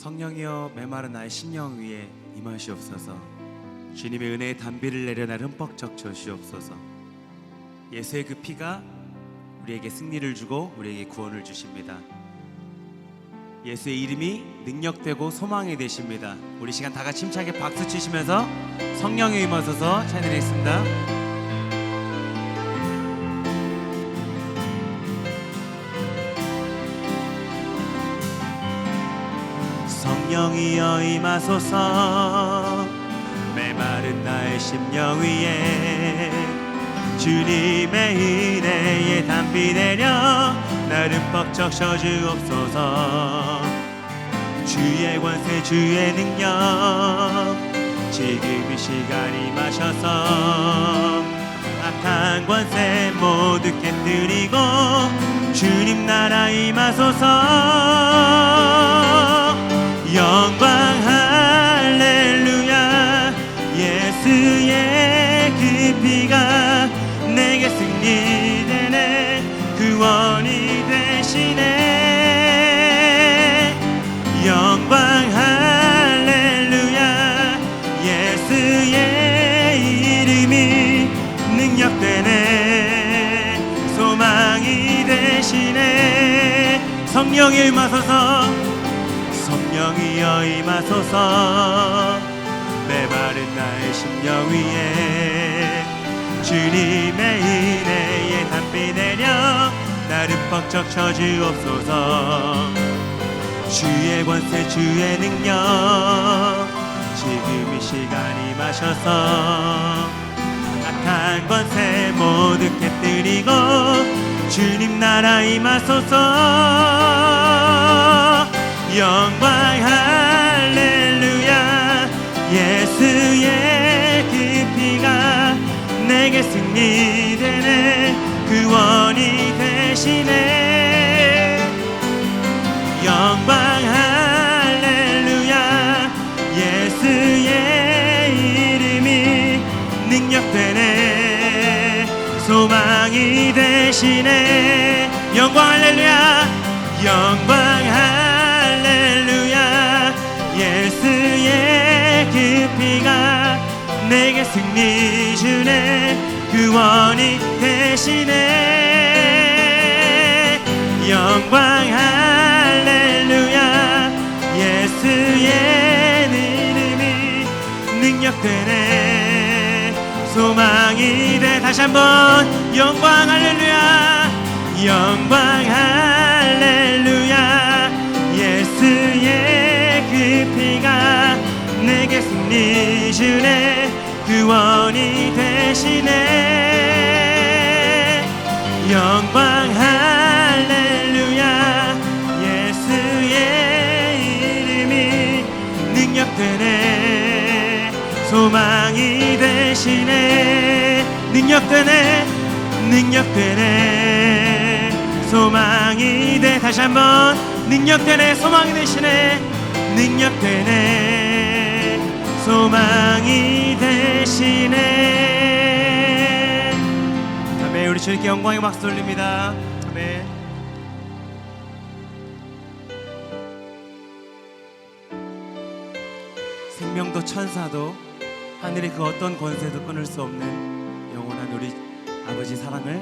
성령이여 메마른 나의 심령 위에 임하시옵소서. 주님의 은혜의 단비를 내려 날 흠뻑 적셔 주시옵소서. 예수의 그 피가 우리에게 승리를 주고 우리에게 구원을 주십니다. 예수의 이름이 능력되고 소망이 되십니다. 우리 시간 다 같이 힘차게 박수 치시면서 성령에 임하소서 찬양드리겠습니다. 성령이여 임하소서. 메마른 나의 심령 위에 주님의 은혜에 담비 내려 나를 흠뻑 적셔 주옵소서. 주의 권세 주의 능력 지금 이 시간 임하셔서 악한 권세 모두 깨뜨리고 주님 나라 임하소서. 영광 할렐루야. 예수의 그 피가 내게 승리되네. 구원이 되시네. 영광 할렐루야. 예수의 이름이 능력되네. 소망이 되시네. 성령이 임하소서. 성령이여 임하소서. 메마른 나의 심령 위에 주님의 은혜에 담비 내려 나를 흠뻑 적셔 주옵소서. 주의 권세 주의 능력 지금 이 시간 임하셔서 악한 권세 모두 깨뜨리고 주님 나라 임하소서. 영광 할렐루야. 예수의 그 피가 내게 승리되네. 구원이 되시네. 영광 할렐루야. 예수의 이름이 능력되네. 소망이 되시네. 영광 할렐루야. 영광 할렐루야. 예수의 그 피가 내게 승리 주네. 구원이 되시네. 영광 할렐루야. 예수의 이름이 능력되네. 소망이 돼. 다시 한번 영광 할렐루야. 영광 할렐루야. 예수의 그 피가 내게 승리 주네. 구원이 되시네. 영광 할렐루야. 예수의 이름이 능력되네. 소망이 되시네. 능력되네. 능력되네. 소망이 돼. 다시 한번 능력되네. 소망이 되시네. 능력되네. 소망이 되시네. 아멘. 우리 주님께 영광의 박수 돌립니다. 아멘. 생명도 천사도 하늘의 그 어떤 권세도 끊을 수 없는 영원한 우리 아버지 사랑을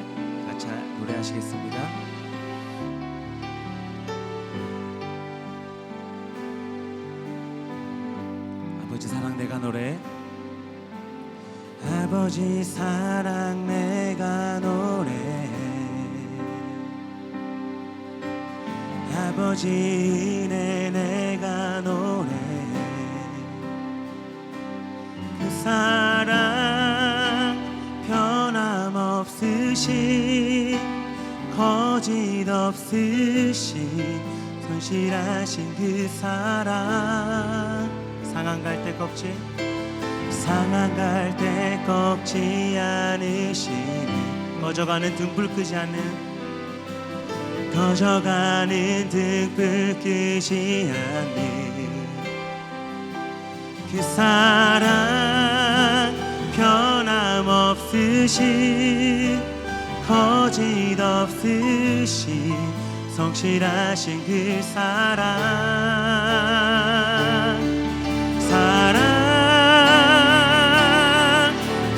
같이 노래하시겠습니다. 아버지 사랑 내가 노래. 아버지 사랑 내가 노래. 아버지 은혜 내가 노래. 그 사랑 변함없으신 거짓 없으신 손실하신 그 사랑. 상한 갈 때 꺾지 상한 갈 때 꺾지 않으시는 꺼져가는 등불 끄지 않는 꺼져가는 등불 끄지 않는 그 사랑 변함없으신 거짓 없으신 성실하신 그 사랑.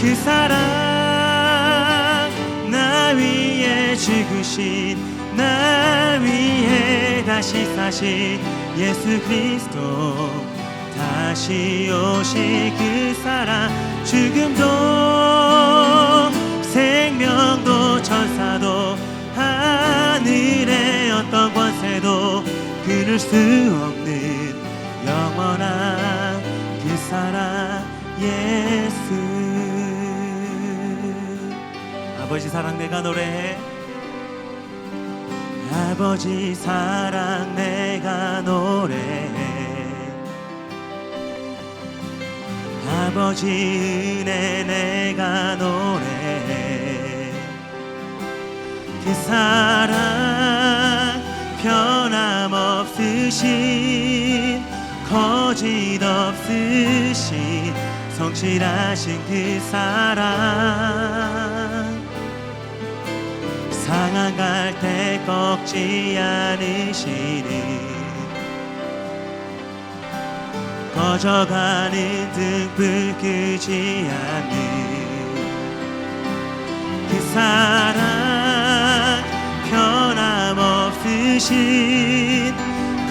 그 사랑 나 위에 죽으신 나 위에 다시 사신 예수 그리스도 다시 오실 그 사랑 죽음도 생명도 천사도 하늘의 어떤 권세도 끊을 수 없는 영원한 그 사랑 예수. 아버지 사랑 내가 노래해. 아버지 사랑 내가 노래해. 아버지 은혜 내가 노래해. 그 사랑 변함없으신 거짓 없으신 성실하신 그 사랑 상한 갈대 꺾지 않으시는 꺼져가는 등불 끄지 않는 그 사랑 변함없으신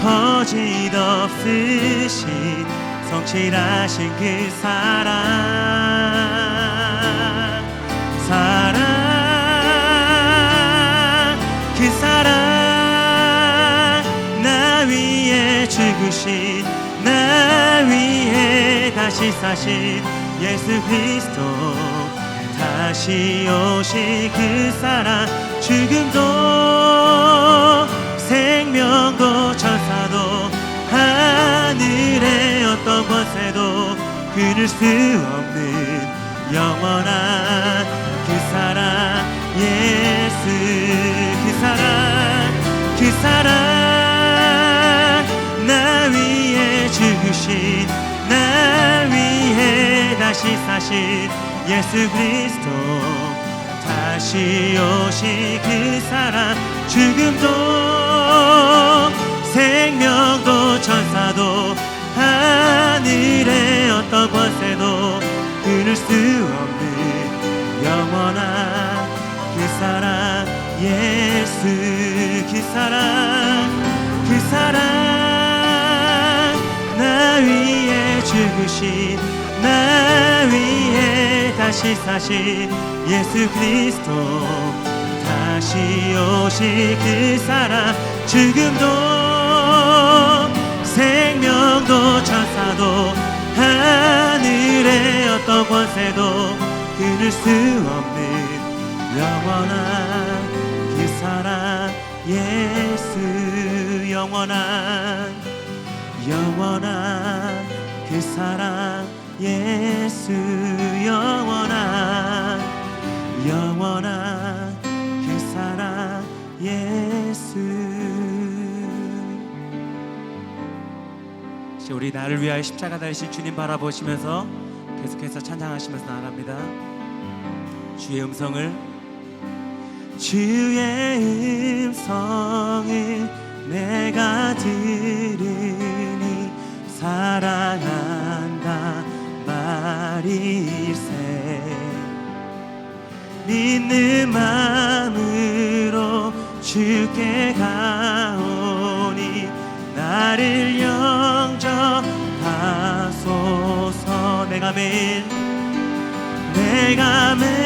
거짓 없으신 성실하신 그 사랑 그 사랑 나 위에 죽으신 나 위에 다시 사신 예수 그리스도 다시 오실 그 사랑 죽음도 생명도 천사도 하늘의 어떤 권세도 끊을 수 없는 영원한 그 사랑 예수 그 사랑 나 위에 죽으신 나 위에 다시 사신 예수 그리스도 다시 오실 그 사랑 죽음도 생명도 천사도 하늘의 어떤 권세도 끊을 수 없는 영원한 그 사랑 예수 그 사랑 나 위에 죽으신 나 위에 다시 사신 예수 그리스도 다시 오실 그 사랑 죽음도 생명도 천사도 하늘의 어떤 권세도 끊을 수 없는 영원한 그 사랑 예수 영원한 그 사랑 예수 영원한 그 사랑 예수. 이제 우리 나를 위하여 십자가 달리신 주님 바라보시면서 계속해서 찬양하시면서 나아갑니다. 주의 음성을 내가 들으니 사랑한다 말일세 믿는 마음으로 주께 가오니 나를 영접하소서. 내가 매일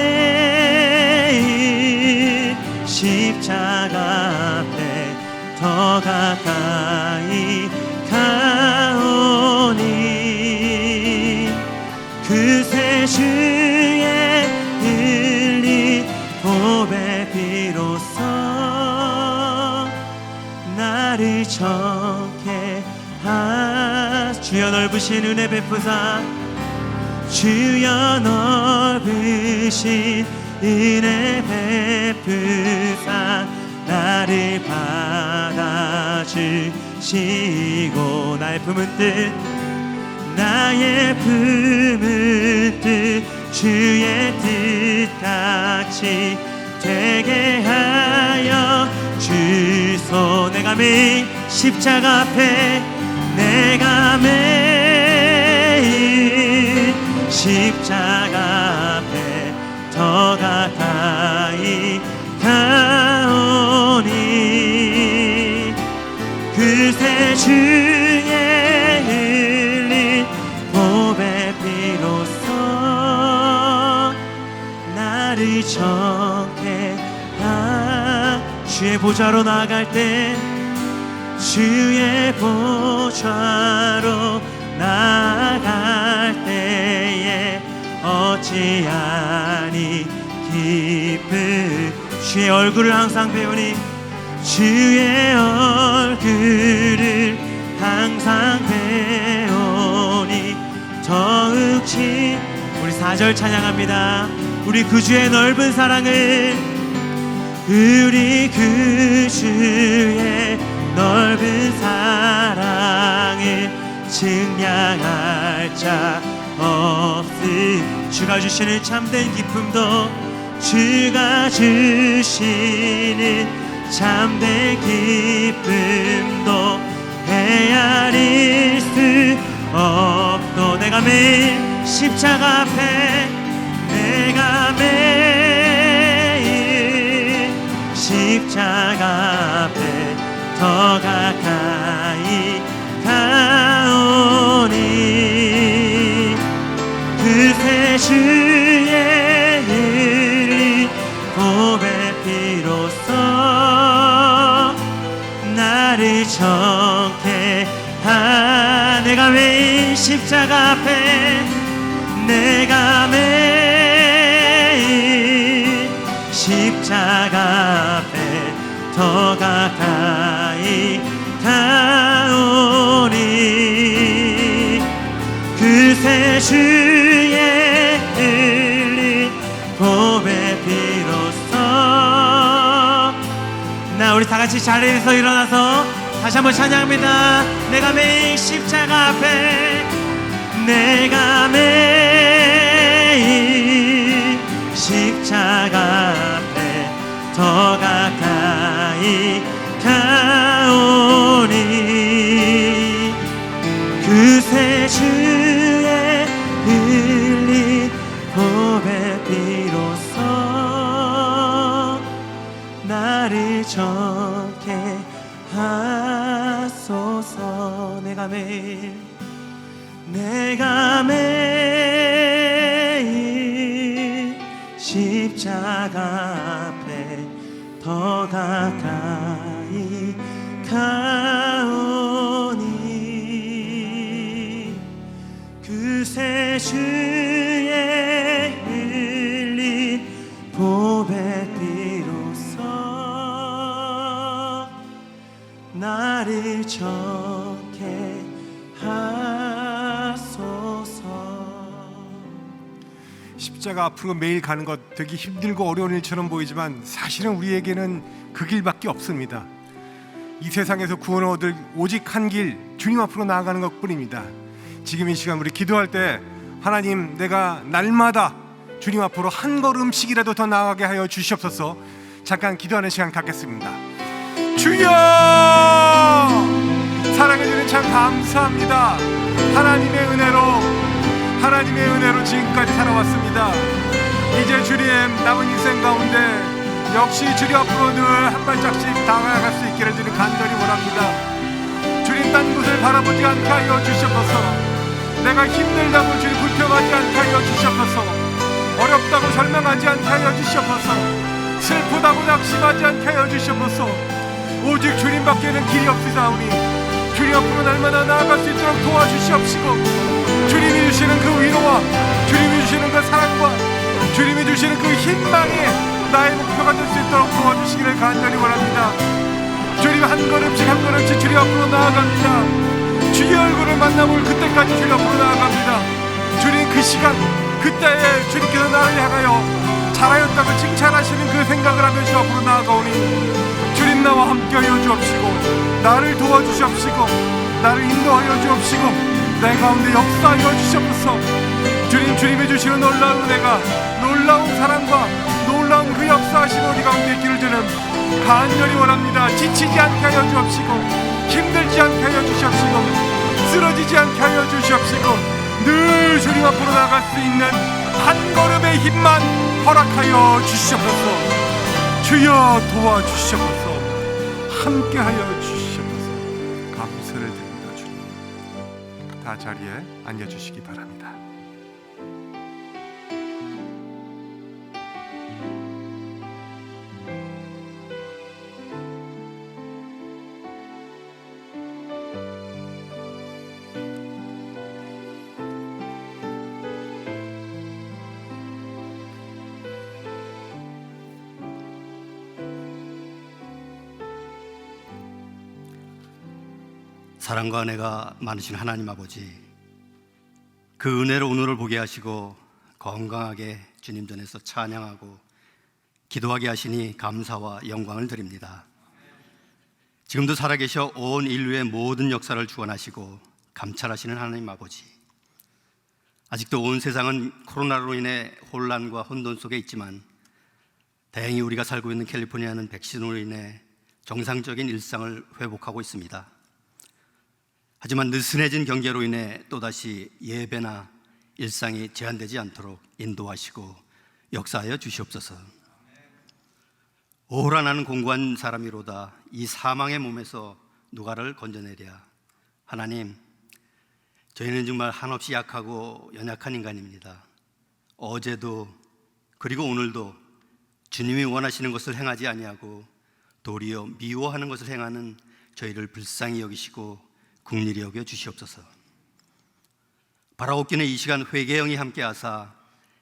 십자가 앞에 더 가까이 가오니 그새 주의 흘린 보배 피로써 나를 정케 주여 넓으신 은혜 베푸사 주여 넓으신 은혜 베푸사 나를 받아주시고 나의 품은 뜻 주의 뜻같이 되게 하여 주소. 내가 매일 십자가 앞에 십자가 앞에 더 가까이 가오니 그새 주의 흘린 보배 피로써 나를 정케 주의 보좌로 나아갈 때 주의 보좌로 나아갈 때에 어찌하니 기쁜 주의 얼굴을 항상 배우니 주의 얼굴을 항상 배우니 더욱지 우리 4절 찬양합니다. 우리 그 주의 넓은 사랑을 우리 그 주의 넓은 사랑을 증량할 자 없음 주가 주시는 참된 기쁨도 주가 주시는 참된 기쁨도 헤아릴 수 없도 내가 매일 십자가 앞에 내가 매일 십자가 앞에 더 가까이 가오니 그새 주의 흘린 보배 피로써 나를 정케 내가 매일 십자가 앞에 내가 매일 십자가 앞에 더 가까이 가오니 그새 주의 흘린 보배 피로써 나 우리 다같이 자리에서 일어나서 다시 한번 찬양합니다. 내가 매일 십자가 앞에 내가 매일 십자가 앞에 더 가까이 가오니 그새 주의 흘린 보배 피로써 나를 정케 하소서 내가 매일 십자가 앞에 더 가까이 가오니 그새 주의 흘린 보배 피로써 나를 정케 하소서. 십자가 앞으로 매일 가는 것 되게 힘들고 어려운 일처럼 보이지만 사실은 우리에게는 그 길밖에 없습니다. 이 세상에서 구원을 얻을 오직 한 길, 주님 앞으로 나아가는 것뿐입니다. 지금 이 시간 우리 기도할 때 하나님, 내가 날마다 주님 앞으로 한 걸음씩이라도 더 나아가게 하여 주시옵소서. 잠깐 기도하는 시간 갖겠습니다. 주여, 사랑해주는 참 감사합니다. 하나님의 은혜로 지금까지 살아왔습니다. 이제 주님 남은 인생 가운데 역시 주님 앞으로 늘 한 발짝씩 다가갈 수 있기를 주님 간절히 원합니다. 주님 딴 곳을 바라보지 않게 하여 주시옵소서. 내가 힘들다고 주님 불평하지 않게 하여 주시옵소서. 어렵다고 절망하지 않게 하여 주시옵소서. 슬프다고 낙심하지 않게 하여 주시옵소서. 오직 주님밖에는 길이 없으사오니 주님 앞으로 날마다 나아갈 수 있도록 도와주시옵시고, 주님이 주시는 그 위로와 주님이 주시는 그 사랑과 주님이 주시는 그 희망이 나의 목표가 될 수 있도록 도와주시기를 간절히 원합니다. 주님 한 걸음씩 한 걸음씩 주님 앞으로 나아갑니다. 주의 얼굴을 만나볼 그때까지 주님 앞으로 나아갑니다. 주님 그 시간 그때에 주님께서 나를 향하여 잘하였다고 칭찬하시는 그 생각을 하며 주 앞으로 나아가오니 주님 나와 함께하여 주옵시고, 나를 도와주시옵시고, 나를 인도하여 주옵시고, 내 가운데 역사하여 주시옵소서. 주님이 주시는 놀라운 은혜가, 놀라운 사랑과 놀라운 그 역사하심 우리 가운데 있기를 주는 간절히 원합니다. 지치지 않게 하여 주옵시고, 힘들지 않게 하여 주시옵시고, 쓰러지지 않게 하여 주시옵시고, 늘 주님 앞으로 나아갈 수 있는 한 걸음의 힘만 허락하여 주시옵소서. 주여 도와주시옵소서. 함께하여 주시옵소서. 감사를 드립니다. 주님, 다 자리에 앉아주시기 바랍니다. 사랑과 은혜가 많으신 하나님 아버지, 그 은혜로 오늘을 보게 하시고 건강하게 주님 전에서 찬양하고 기도하게 하시니 감사와 영광을 드립니다. 지금도 살아계셔 온 인류의 모든 역사를 주관하시고 감찰하시는 하나님 아버지, 아직도 온 세상은 코로나로 인해 혼란과 혼돈 속에 있지만 다행히 우리가 살고 있는 캘리포니아는 백신으로 인해 정상적인 일상을 회복하고 있습니다. 하지만 느슨해진 경계로 인해 또다시 예배나 일상이 제한되지 않도록 인도하시고 역사하여 주시옵소서. 오호라 나는 공고한 사람이로다. 이 사망의 몸에서 누가를 건져내랴. 하나님, 저희는 정말 한없이 약하고 연약한 인간입니다. 어제도 그리고 오늘도 주님이 원하시는 것을 행하지 아니하고 도리어 미워하는 것을 행하는 저희를 불쌍히 여기시고 긍휼히 여겨 주시옵소서. 바라옵기는 이 시간 회개형이 함께하사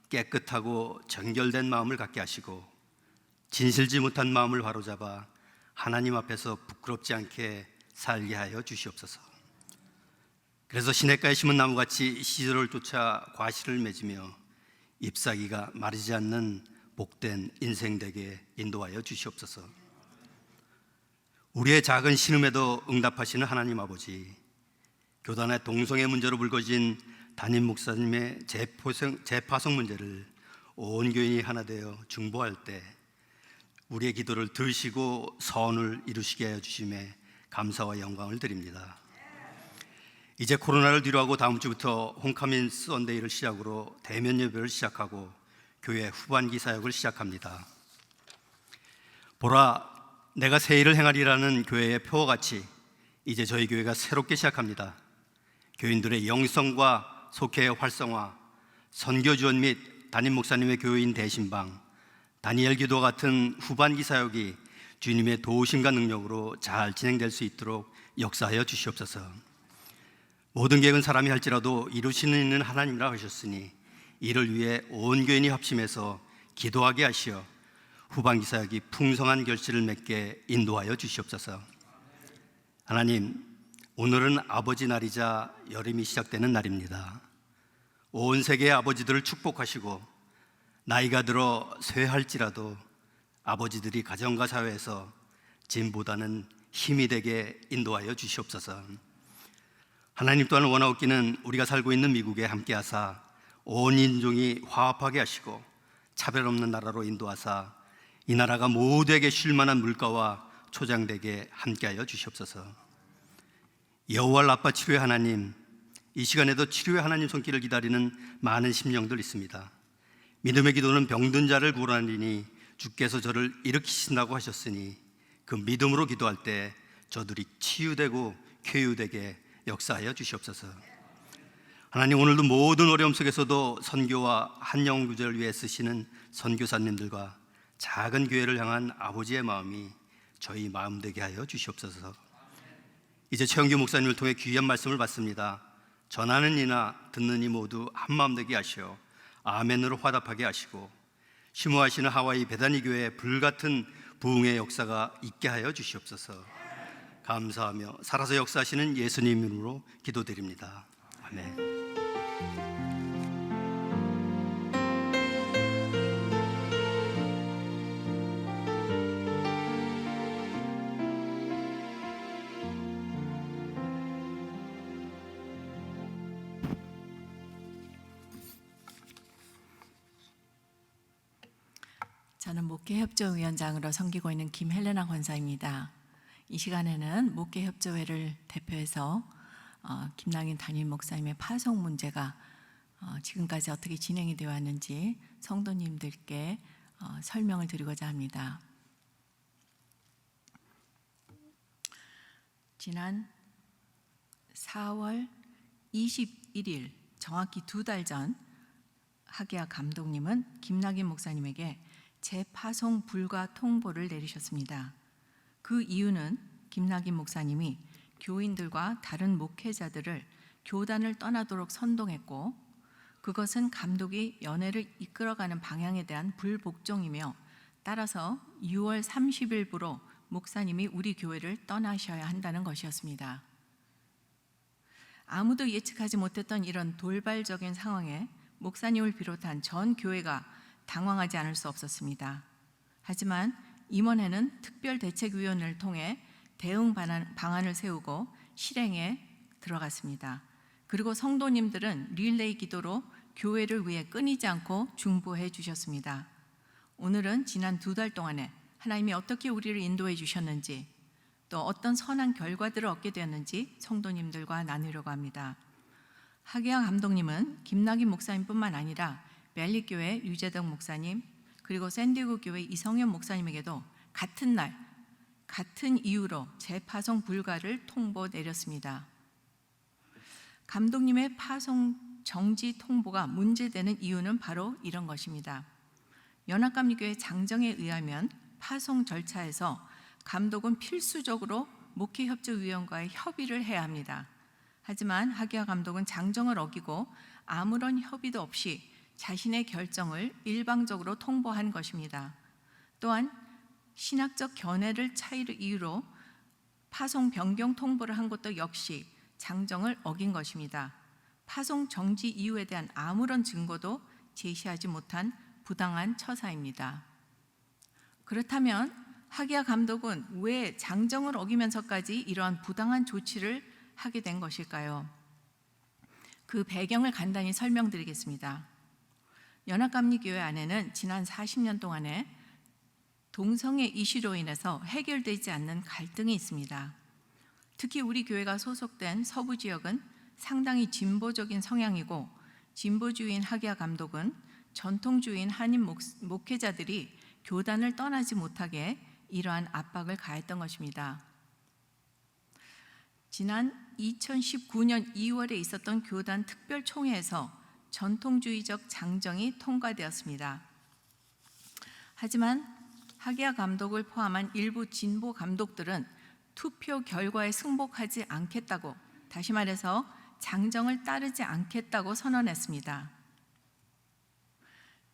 깨끗하고 정결된 마음을 갖게 하시고 진실지 못한 마음을 바로잡아 하나님 앞에서 부끄럽지 않게 살게 하여 주시옵소서. 그래서 시냇가에 심은 나무같이 시절을 쫓아 과실을 맺으며 잎사귀가 마르지 않는 복된 인생 되게 인도하여 주시옵소서. 우리의 작은 신음에도 응답하시는 하나님 아버지, 교단의 동성애 문제로 불거진 담임 목사님의 재파송 문제를 온 교인이 하나 되어 중보할 때 우리의 기도를 들으시고 선을 이루시게 하여 주심에 감사와 영광을 드립니다. 이제 코로나를 뒤로하고 다음 주부터 홈커밍 썬데이를 시작으로 대면 예배를 시작하고 교회 후반기 사역을 시작합니다. 보라, 내가 새 일을 행하리라는 교회의 표와 같이 이제 저희 교회가 새롭게 시작합니다. 교인들의 영성과 속회의 활성화, 선교 지원 및 담임 목사님의 교인 대신방, 다니엘 기도와 같은 후반기 사역이 주님의 도우심과 능력으로 잘 진행될 수 있도록 역사하여 주시옵소서. 모든 계획은 사람이 할지라도 이루시는 하나님이라 하셨으니 이를 위해 온 교인이 합심해서 기도하게 하시어 후반기 사역이 풍성한 결실을 맺게 인도하여 주시옵소서. 하나님, 오늘은 아버지 날이자 여름이 시작되는 날입니다. 온 세계의 아버지들을 축복하시고 나이가 들어 쇠할지라도 아버지들이 가정과 사회에서 짐보다는 힘이 되게 인도하여 주시옵소서. 하나님 또한 원하옵기는 우리가 살고 있는 미국에 함께하사 온 인종이 화합하게 하시고 차별 없는 나라로 인도하사 이 나라가 모두에게 쉴만한 물가와 초장되게 함께하여 주시옵소서. 여호와 라파 치료의 하나님, 이 시간에도 치료의 하나님 손길을 기다리는 많은 심령들 있습니다. 믿음의 기도는 병든 자를 구원하리니 주께서 저를 일으키신다고 하셨으니 그 믿음으로 기도할 때 저들이 치유되고 쾌유되게 역사하여 주시옵소서. 하나님, 오늘도 모든 어려움 속에서도 선교와 한영 구제를 위해 쓰시는 선교사님들과 작은 교회를 향한 아버지의 마음이 저희 마음 되게 하여 주시옵소서. 이제 최영규 목사님을 통해 귀한 말씀을 받습니다. 전하는 이나 듣는 이 모두 한 마음 되게 하시어 아멘으로 화답하게 하시고 심호하시는 하와이 베다니 교회의 불같은 부흥의 역사가 있게 하여 주시옵소서. 감사하며 살아서 역사하시는 예수님 이름으로 기도드립니다. 아멘. 저는 목회협조위원장으로 섬기고 있는 김헬레나 권사입니다. 이 시간에는 목회협조회를 대표해서 김낭인 담임 목사님의 파송 문제가 지금까지 어떻게 진행이 되어 왔는지 성도님들께 설명을 드리고자 합니다. 지난 4월 21일 정확히 2달 전 하계하 감독님은 김낙인 목사님에게 재파송 불가 통보를 내리셨습니다. 그 이유는 김낙인 목사님이 교인들과 다른 목회자들을 교단을 떠나도록 선동했고, 그것은 감독이 연회를 이끌어가는 방향에 대한 불복종이며, 따라서 6월 30일부로 목사님이 우리 교회를 떠나셔야 한다는 것이었습니다. 아무도 예측하지 못했던 이런 돌발적인 상황에 목사님을 비롯한 전 교회가 당황하지 않을 수 없었습니다. 하지만 임원회는 특별대책위원회를 통해 대응 방안을 세우고 실행에 들어갔습니다. 그리고 성도님들은 릴레이 기도로 교회를 위해 끊이지 않고 중보해 주셨습니다. 오늘은 지난 2달 동안에 하나님이 어떻게 우리를 인도해 주셨는지, 또 어떤 선한 결과들을 얻게 되었는지 성도님들과 나누려고 합니다. 하계하 감독님은 김낙인 목사님뿐만 아니라 멜리교회 유재덕 목사님, 그리고 샌디에고 교회 이성현 목사님에게도 같은 날 같은 이유로 재파송 불가를 통보 내렸습니다. 감독님의 파송 정지 통보가 문제되는 이유는 바로 이런 것입니다. 연합감리교회 장정에 의하면 파송 절차에서 감독은 필수적으로 목회협조위원과의 협의를 해야 합니다. 하지만 하계하 감독은 장정을 어기고 아무런 협의도 없이 자신의 결정을 일방적으로 통보한 것입니다. 또한 신학적 견해를 차이를 이유로 파송 변경 통보를 한 것도 역시 장정을 어긴 것입니다. 파송 정지 이유에 대한 아무런 증거도 제시하지 못한 부당한 처사입니다. 그렇다면 하계하 감독은 왜 장정을 어기면서까지 이러한 부당한 조치를 하게 된 것일까요? 그 배경을 간단히 설명드리겠습니다. 연합감리교회 안에는 지난 40년 동안에 동성애 이슈로 인해서 해결되지 않는 갈등이 있습니다. 특히 우리 교회가 소속된 서부 지역은 상당히 진보적인 성향이고, 진보주의인 하계하 감독은 전통주의인 한인 목회자들이 교단을 떠나지 못하게 이러한 압박을 가했던 것입니다. 지난 2019년 2월에 있었던 교단 특별총회에서 전통주의적 장정이 통과되었습니다. 하지만 하계하 감독을 포함한 일부 진보 감독들은 투표 결과에 승복하지 않겠다고, 다시 말해서 장정을 따르지 않겠다고 선언했습니다.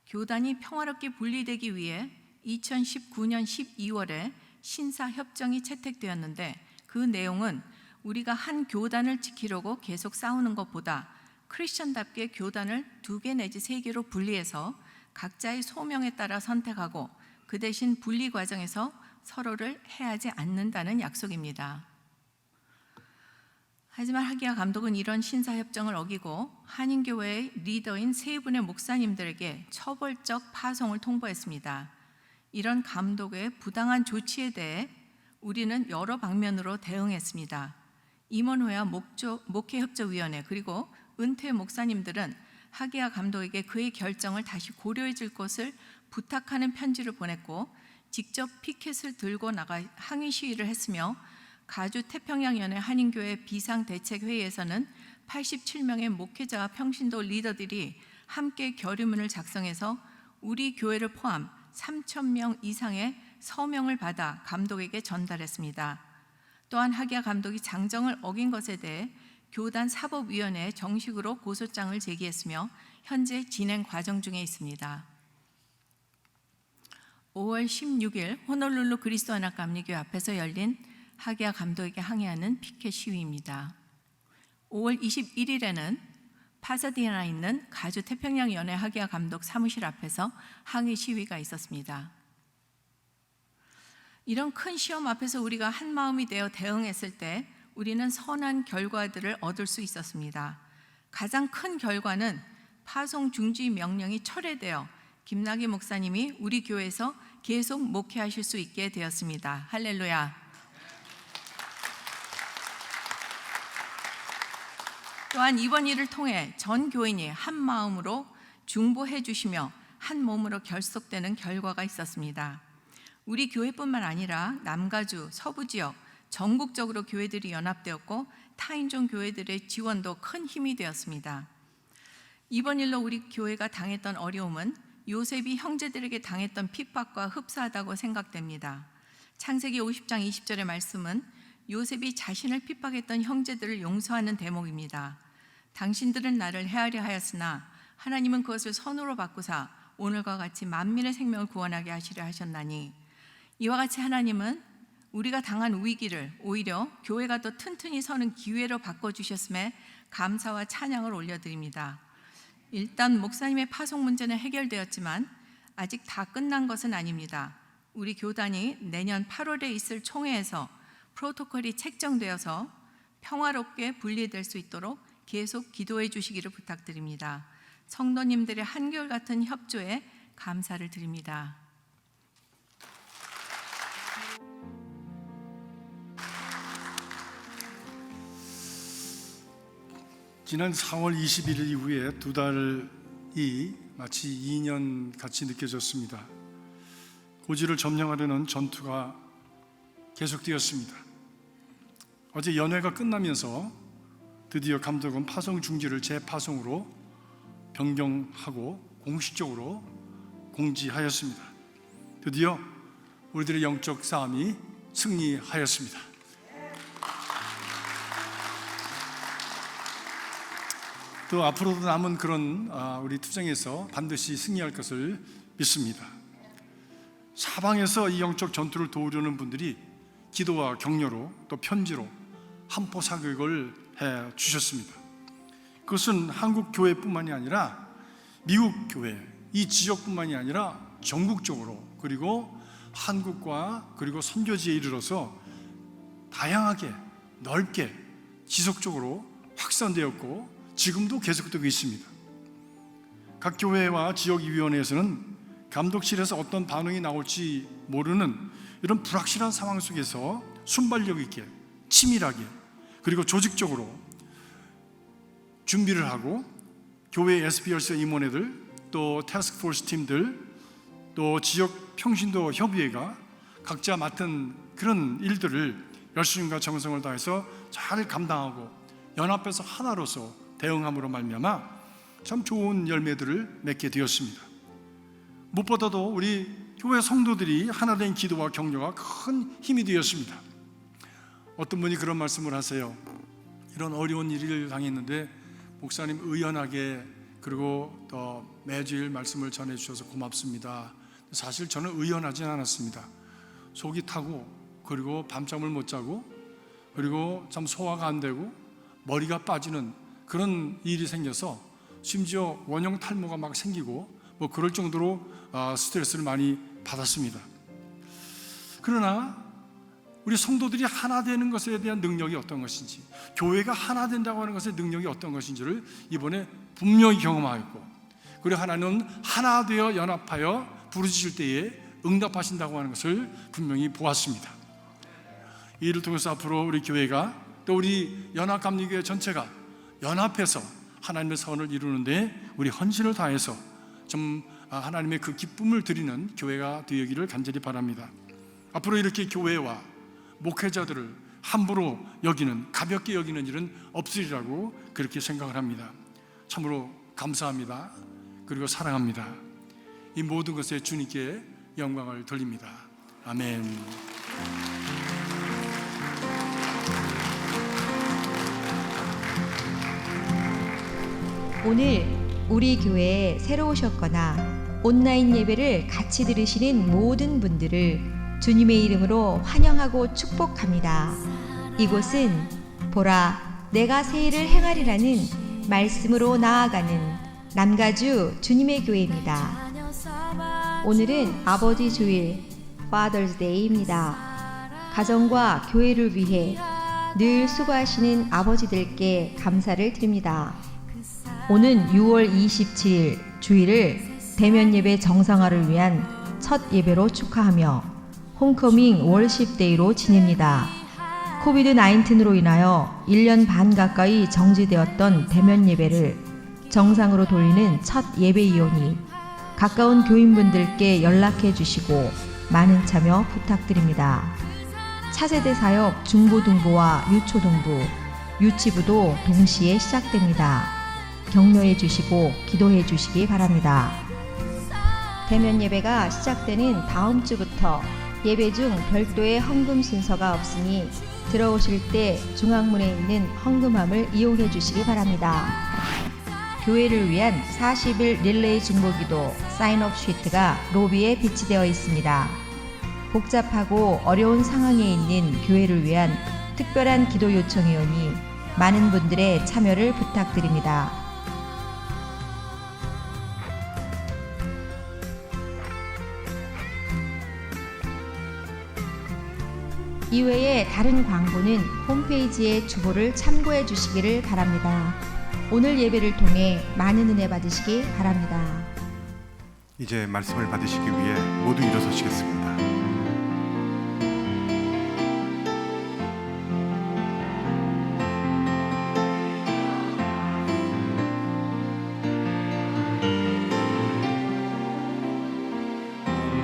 교단이 평화롭게 분리되기 위해 2019년 12월에 신사협정이 채택되었는데, 그 내용은 우리가 한 교단을 지키려고 계속 싸우는 것보다 크리스천답게 교단을 2개 내지 3개로 분리해서 각자의 소명에 따라 선택하고, 그 대신 분리 과정에서 서로를 해하지 않는다는 약속입니다. 하지만 하계하 감독은 이런 신사협정을 어기고 한인교회의 리더인 3분의 목사님들에게 처벌적 파송을 통보했습니다. 이런 감독의 부당한 조치에 대해 우리는 여러 방면으로 대응했습니다. 임원회와 목회협조위원회, 그리고 은퇴 목사님들은 하계하 감독에게 그의 결정을 다시 고려해 줄 것을 부탁하는 편지를 보냈고, 직접 피켓을 들고 나가 항의 시위를 했으며, 가주 태평양연회 한인교회 비상대책회의에서는 87명의 목회자와 평신도 리더들이 함께 결의문을 작성해서 우리 교회를 포함 3,000명 이상의 서명을 받아 감독에게 전달했습니다. 또한 하계하 감독이 장정을 어긴 것에 대해 교단 사법위원회에 정식으로 고소장을 제기했으며 현재 진행 과정 중에 있습니다. 5월 16일 호놀룰루 그리스도 연합감리교회 앞에서 열린 하계하 감독에게 항의하는 피켓 시위입니다. 5월 21일에는 파사디나에 있는 가주 태평양연회 하계하 감독 사무실 앞에서 항의 시위가 있었습니다. 이런 큰 시험 앞에서 우리가 한 마음이 되어 대응했을 때 우리는 선한 결과들을 얻을 수 있었습니다. 가장 큰 결과는 파송 중지 명령이 철회되어 김낙인 목사님이 우리 교회에서 계속 목회하실 수 있게 되었습니다. 할렐루야. 또한 이번 일을 통해 전 교인이 한 마음으로 중보해 주시며 한 몸으로 결속되는 결과가 있었습니다. 우리 교회뿐만 아니라 남가주, 서부 지역, 전국적으로 교회들이 연합되었고 타인종 교회들의 지원도 큰 힘이 되었습니다. 이번 일로 우리 교회가 당했던 어려움은 요셉이 형제들에게 당했던 핍박과 흡사하다고 생각됩니다. 창세기 50장 20절의 말씀은 요셉이 자신을 핍박했던 형제들을 용서하는 대목입니다. 당신들은 나를 해하려 하였으나 하나님은 그것을 선으로 바꾸사 오늘과 같이 만민의 생명을 구원하게 하시려 하셨나니, 이와 같이 하나님은 우리가 당한 위기를 오히려 교회가 더 튼튼히 서는 기회로 바꿔주셨음에 감사와 찬양을 올려드립니다. 일단 목사님의 파송 문제는 해결되었지만 아직 다 끝난 것은 아닙니다. 우리 교단이 내년 8월에 있을 총회에서 프로토콜이 책정되어서 평화롭게 분리될 수 있도록 계속 기도해 주시기를 부탁드립니다. 성도님들의 한결같은 협조에 감사를 드립니다. 지난 4월 21일 이후에 두 달이 마치 2년 같이 느껴졌습니다. 고지를 점령하려는 전투가 계속되었습니다. 어제 연회가 끝나면서 드디어 감독은 파송 중지를 재파송으로 변경하고 공식적으로 공지하였습니다. 드디어 우리들의 영적 싸움이 승리하였습니다. 또 앞으로도 남은 그런 우리 투쟁에서 반드시 승리할 것을 믿습니다. 사방에서 이 영적 전투를 도우려는 분들이 기도와 격려로 또 편지로 한포 사격을 해 주셨습니다. 그것은 한국 교회뿐만이 아니라 미국 교회, 이 지역뿐만이 아니라 전국적으로, 그리고 한국과 그리고 선교지에 이르러서 다양하게 넓게 지속적으로 확산되었고 지금도 계속되고 있습니다. 각 교회와 지역위원회에서는 감독실에서 어떤 반응이 나올지 모르는 이런 불확실한 상황 속에서 순발력 있게, 치밀하게, 그리고 조직적으로 준비를 하고 교회 SPRC 임원회들, 또 태스크포스 팀들, 또 지역 평신도 협의회가 각자 맡은 그런 일들을 열심과 정성을 다해서 잘 감당하고 연합해서 하나로서 대응함으로 말미암아 참 좋은 열매들을 맺게 되었습니다. 무엇보다도 우리 교회 성도들이 하나된 기도와 격려가 큰 힘이 되었습니다. 어떤 분이 그런 말씀을 하세요. 이런 어려운 일을 당했는데 목사님 의연하게 그리고 또 매주일 말씀을 전해주셔서 고맙습니다. 사실 저는 의연하지 않았습니다. 속이 타고 그리고 밤잠을 못 자고 그리고 참 소화가 안 되고 머리가 빠지는 그런 일이 생겨서 심지어 원형 탈모가 막 생기고 뭐 그럴 정도로 스트레스를 많이 받았습니다. 그러나 우리 성도들이 하나 되는 것에 대한 능력이 어떤 것인지, 교회가 하나 된다고 하는 것의 능력이 어떤 것인지를 이번에 분명히 경험하였고, 그리고 하나는 하나 되어 연합하여 부르짖을 때에 응답하신다고 하는 것을 분명히 보았습니다. 이 일을 통해서 앞으로 우리 교회가 또 우리 연합감리교회 전체가 연합해서 하나님의 선을 이루는데 우리 헌신을 다해서 좀 하나님의 그 기쁨을 드리는 교회가 되기를 간절히 바랍니다. 앞으로 이렇게 교회와 목회자들을 함부로 여기는, 가볍게 여기는 일은 없으리라고 그렇게 생각을 합니다. 참으로 감사합니다. 그리고 사랑합니다. 이 모든 것에 주님께 영광을 돌립니다. 아멘. 오늘 우리 교회에 새로 오셨거나 온라인 예배를 같이 들으시는 모든 분들을 주님의 이름으로 환영하고 축복합니다. 이곳은 보라 내가 새 일을 행하리라는 말씀으로 나아가는 남가주 주님의 교회입니다. 오늘은 아버지 주일 Father's Day입니다. 가정과 교회를 위해 늘 수고하시는 아버지들께 감사를 드립니다. 오는 6월 27일 주일을 대면 예배 정상화를 위한 첫 예배로 축하하며 홈커밍 월십 데이로 지냅니다. 코비드-19로 인하여 1년 반 가까이 정지되었던 대면 예배를 정상으로 돌리는 첫 예배이오니 가까운 교인분들께 연락해 주시고 많은 참여 부탁드립니다. 차세대 사역 중고등부와 유초등부, 유치부도 동시에 시작됩니다. 격려해 주시고 기도해 주시기 바랍니다. 대면 예배가 시작되는 다음 주부터 예배 중 별도의 헌금 순서가 없으니 들어오실 때 중앙문에 있는 헌금함을 이용해 주시기 바랍니다. 교회를 위한 40일 릴레이 중보기도 사인업 시트가 로비에 비치되어 있습니다. 복잡하고 어려운 상황에 있는 교회를 위한 특별한 기도 요청이 오니 많은 분들의 참여를 부탁드립니다. 이외에 다른 광고는 홈페이지의 주보를 참고해 주시기를 바랍니다. 오늘 예배를 통해 많은 은혜 받으시기 바랍니다. 이제 말씀을 받으시기 위해 모두 일어서시겠습니다.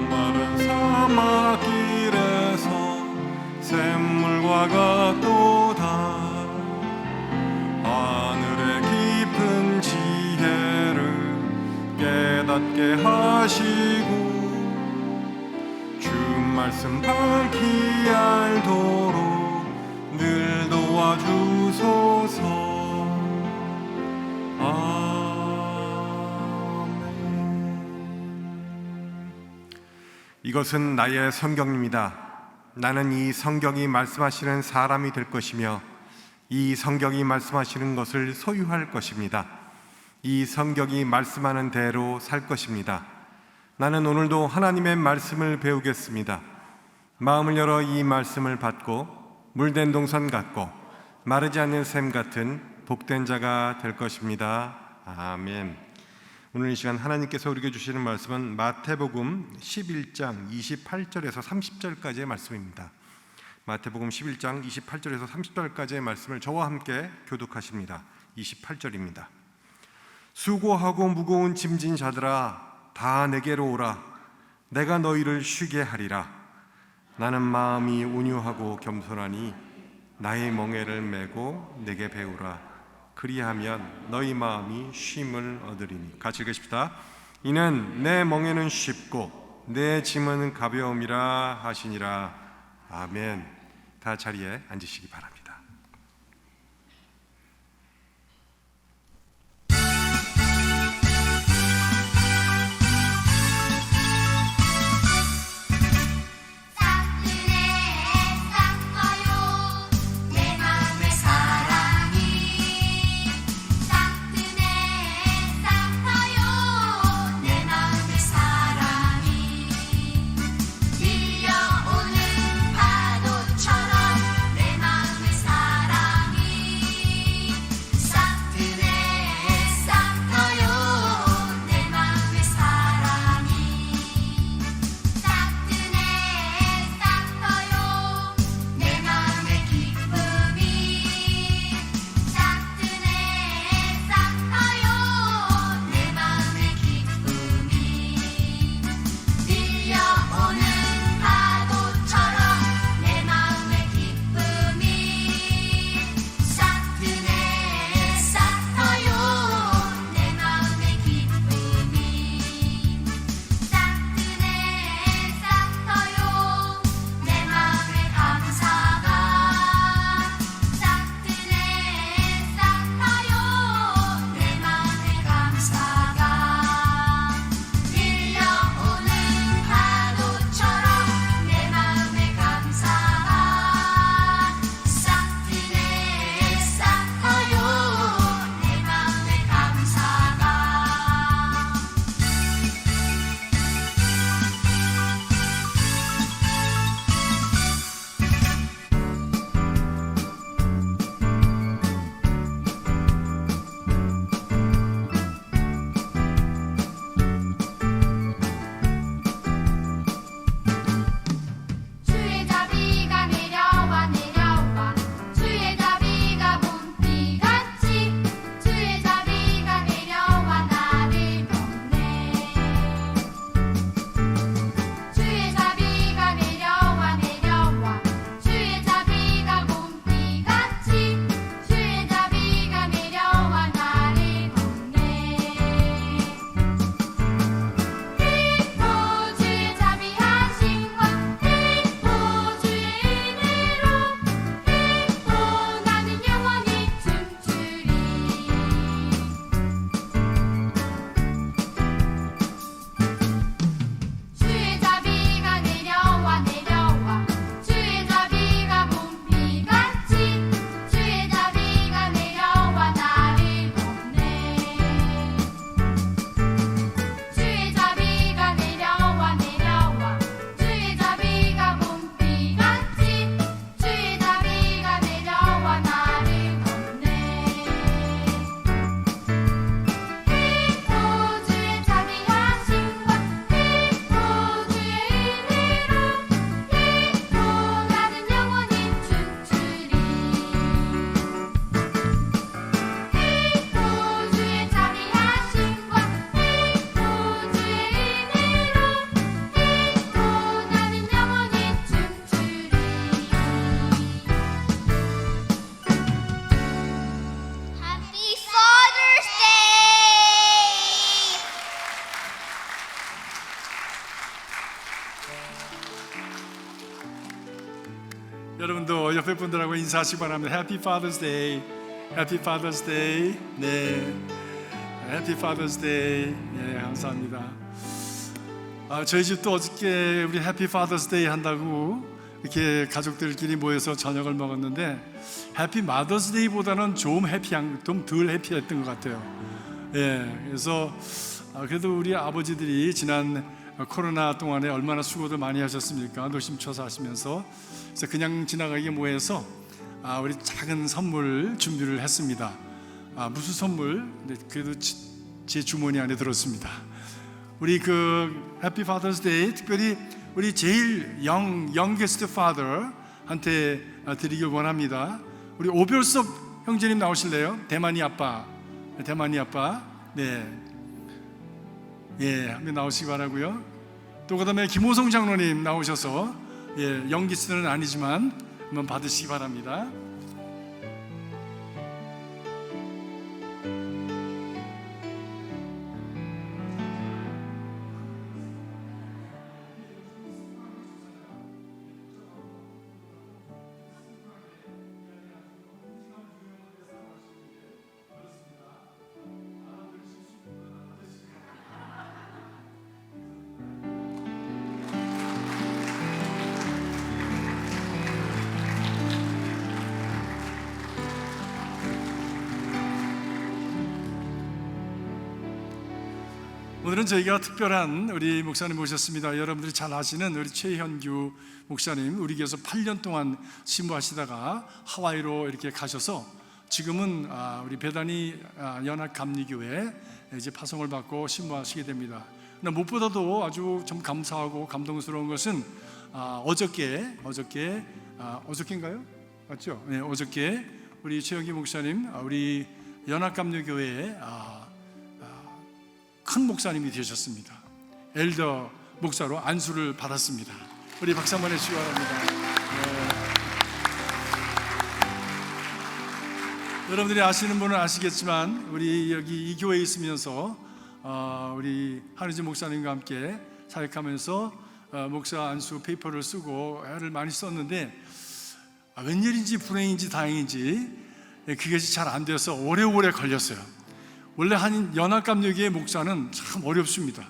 마른 사막길에서 샘물과 같도다. 하늘의 깊은 지혜를 깨닫게 하시고 주 말씀 밝히 알도록 늘 도와주소서. 이것은 나의 성경입니다. 나는 이 성경이 말씀하시는 사람이 될 것이며 이 성경이 말씀하시는 것을 소유할 것입니다. 이 성경이 말씀하는 대로 살 것입니다. 나는 오늘도 하나님의 말씀을 배우겠습니다. 마음을 열어 이 말씀을 받고 물된 동산 같고 마르지 않는 샘 같은 복된 자가 될 것입니다. 아멘. 오늘 이 시간 하나님께서 우리에게 주시는 말씀은 마태복음 11장 28절에서 30절까지의 말씀입니다. 마태복음 11장 28절에서 30절까지의 말씀을 저와 함께 교독하십니다. 28절입니다. 수고하고 무거운 짐진 자들아 다 내게로 오라. 내가 너희를 쉬게 하리라. 나는 마음이 온유하고 겸손하니 나의 멍에를 메고 내게 배우라. 그리하면 너희 마음이 쉼을 얻으리니. 같이 읽으십시다. 이는 내 멍에는 쉽고 내 짐은 가벼움이라 하시니라. 아멘. 다 자리에 앉으시기 바랍니다. 밀려오는 파도처럼 내 마음을 어른들하고 인사하시기 바랍니다. Happy Father's Day. Happy Father's Day. 네, Happy Father's Day. 네, 감사합니다. 저희 집도 어저께 우리 Happy Father's Day 한다고 이렇게 가족들끼리 모여서 저녁을 먹었는데 Happy Mother's Day보다는 좀 덜 해피했던 것 같아요. 예, 그래서 그래도 우리 아버지들이 지난 코로나 동안에 얼마나 수고도 많이 하셨습니까? 노심초사하시면서. 그래서 그냥 지나가기 뭐해서 우리 작은 선물 준비를 했습니다. 무슨 선물? 그래도 제 주머니 안에 들었습니다. 우리 그 해피 파더스 데이 특별히 우리 제일 youngest father한테 드리길 원합니다. 우리 오별섭 형제님 나오실래요? 대만이 아빠. 네, 예, 한번 나오시기 바라고요. 또 그다음에 김호성 장로님 나오셔서 예, 영기스는 아니지만 한번 받으시기 바랍니다. 오늘은 저희가 특별한 우리 목사님 모셨습니다. 여러분들이 잘 아시는 우리 최현규 목사님, 우리 교회에서 8년 동안 신부하시다가 하와이로 이렇게 가셔서 지금은 우리 베다니 연합감리교회 이제 파송을 받고 신부하시게 됩니다. 근데 무엇보다도 아주 좀 감사하고 감동스러운 것은 어저께인가요? 맞죠? 네, 어저께 우리 최현규 목사님 우리 연합감리교회에 큰 목사님이 되셨습니다. 엘더 목사로 안수를 받았습니다. 우리 박수 한번 해주시기 바랍니다. 네. 여러분들이 아시는 분은 아시겠지만 우리 여기 이 교회에 있으면서 우리 한의주 목사님과 함께 사역하면서 목사 안수 페이퍼를 쓰고 애를 많이 썼는데 웬일인지 불행인지 다행인지 그것이 잘 안 돼서 오래오래 걸렸어요. 원래 한 연합감리교회 목사는 참 어렵습니다.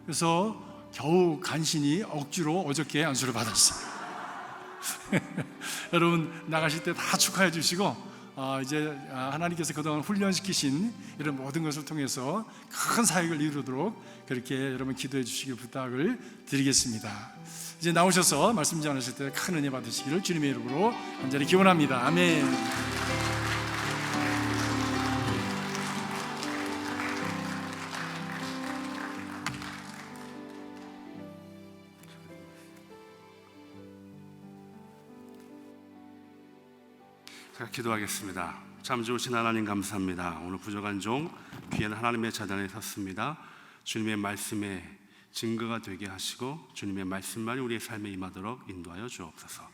그래서 겨우 간신히 억지로 어저께 안수를 받았어요. 여러분 나가실 때 다 축하해 주시고 이제 하나님께서 그동안 훈련시키신 이런 모든 것을 통해서 큰 사역을 이루도록 그렇게 여러분 기도해 주시길 부탁을 드리겠습니다. 이제 나오셔서 말씀 전하실 때 큰 은혜 받으시기를 주님의 이름으로 간절히 기원합니다. 아멘. 제가 기도하겠습니다. 참 좋으신 하나님 감사합니다. 오늘 부족한 종 귀한 하나님의 자단에 섰습니다. 주님의 말씀에 증거가 되게 하시고 주님의 말씀만이 우리의 삶에 임하도록 인도하여 주옵소서.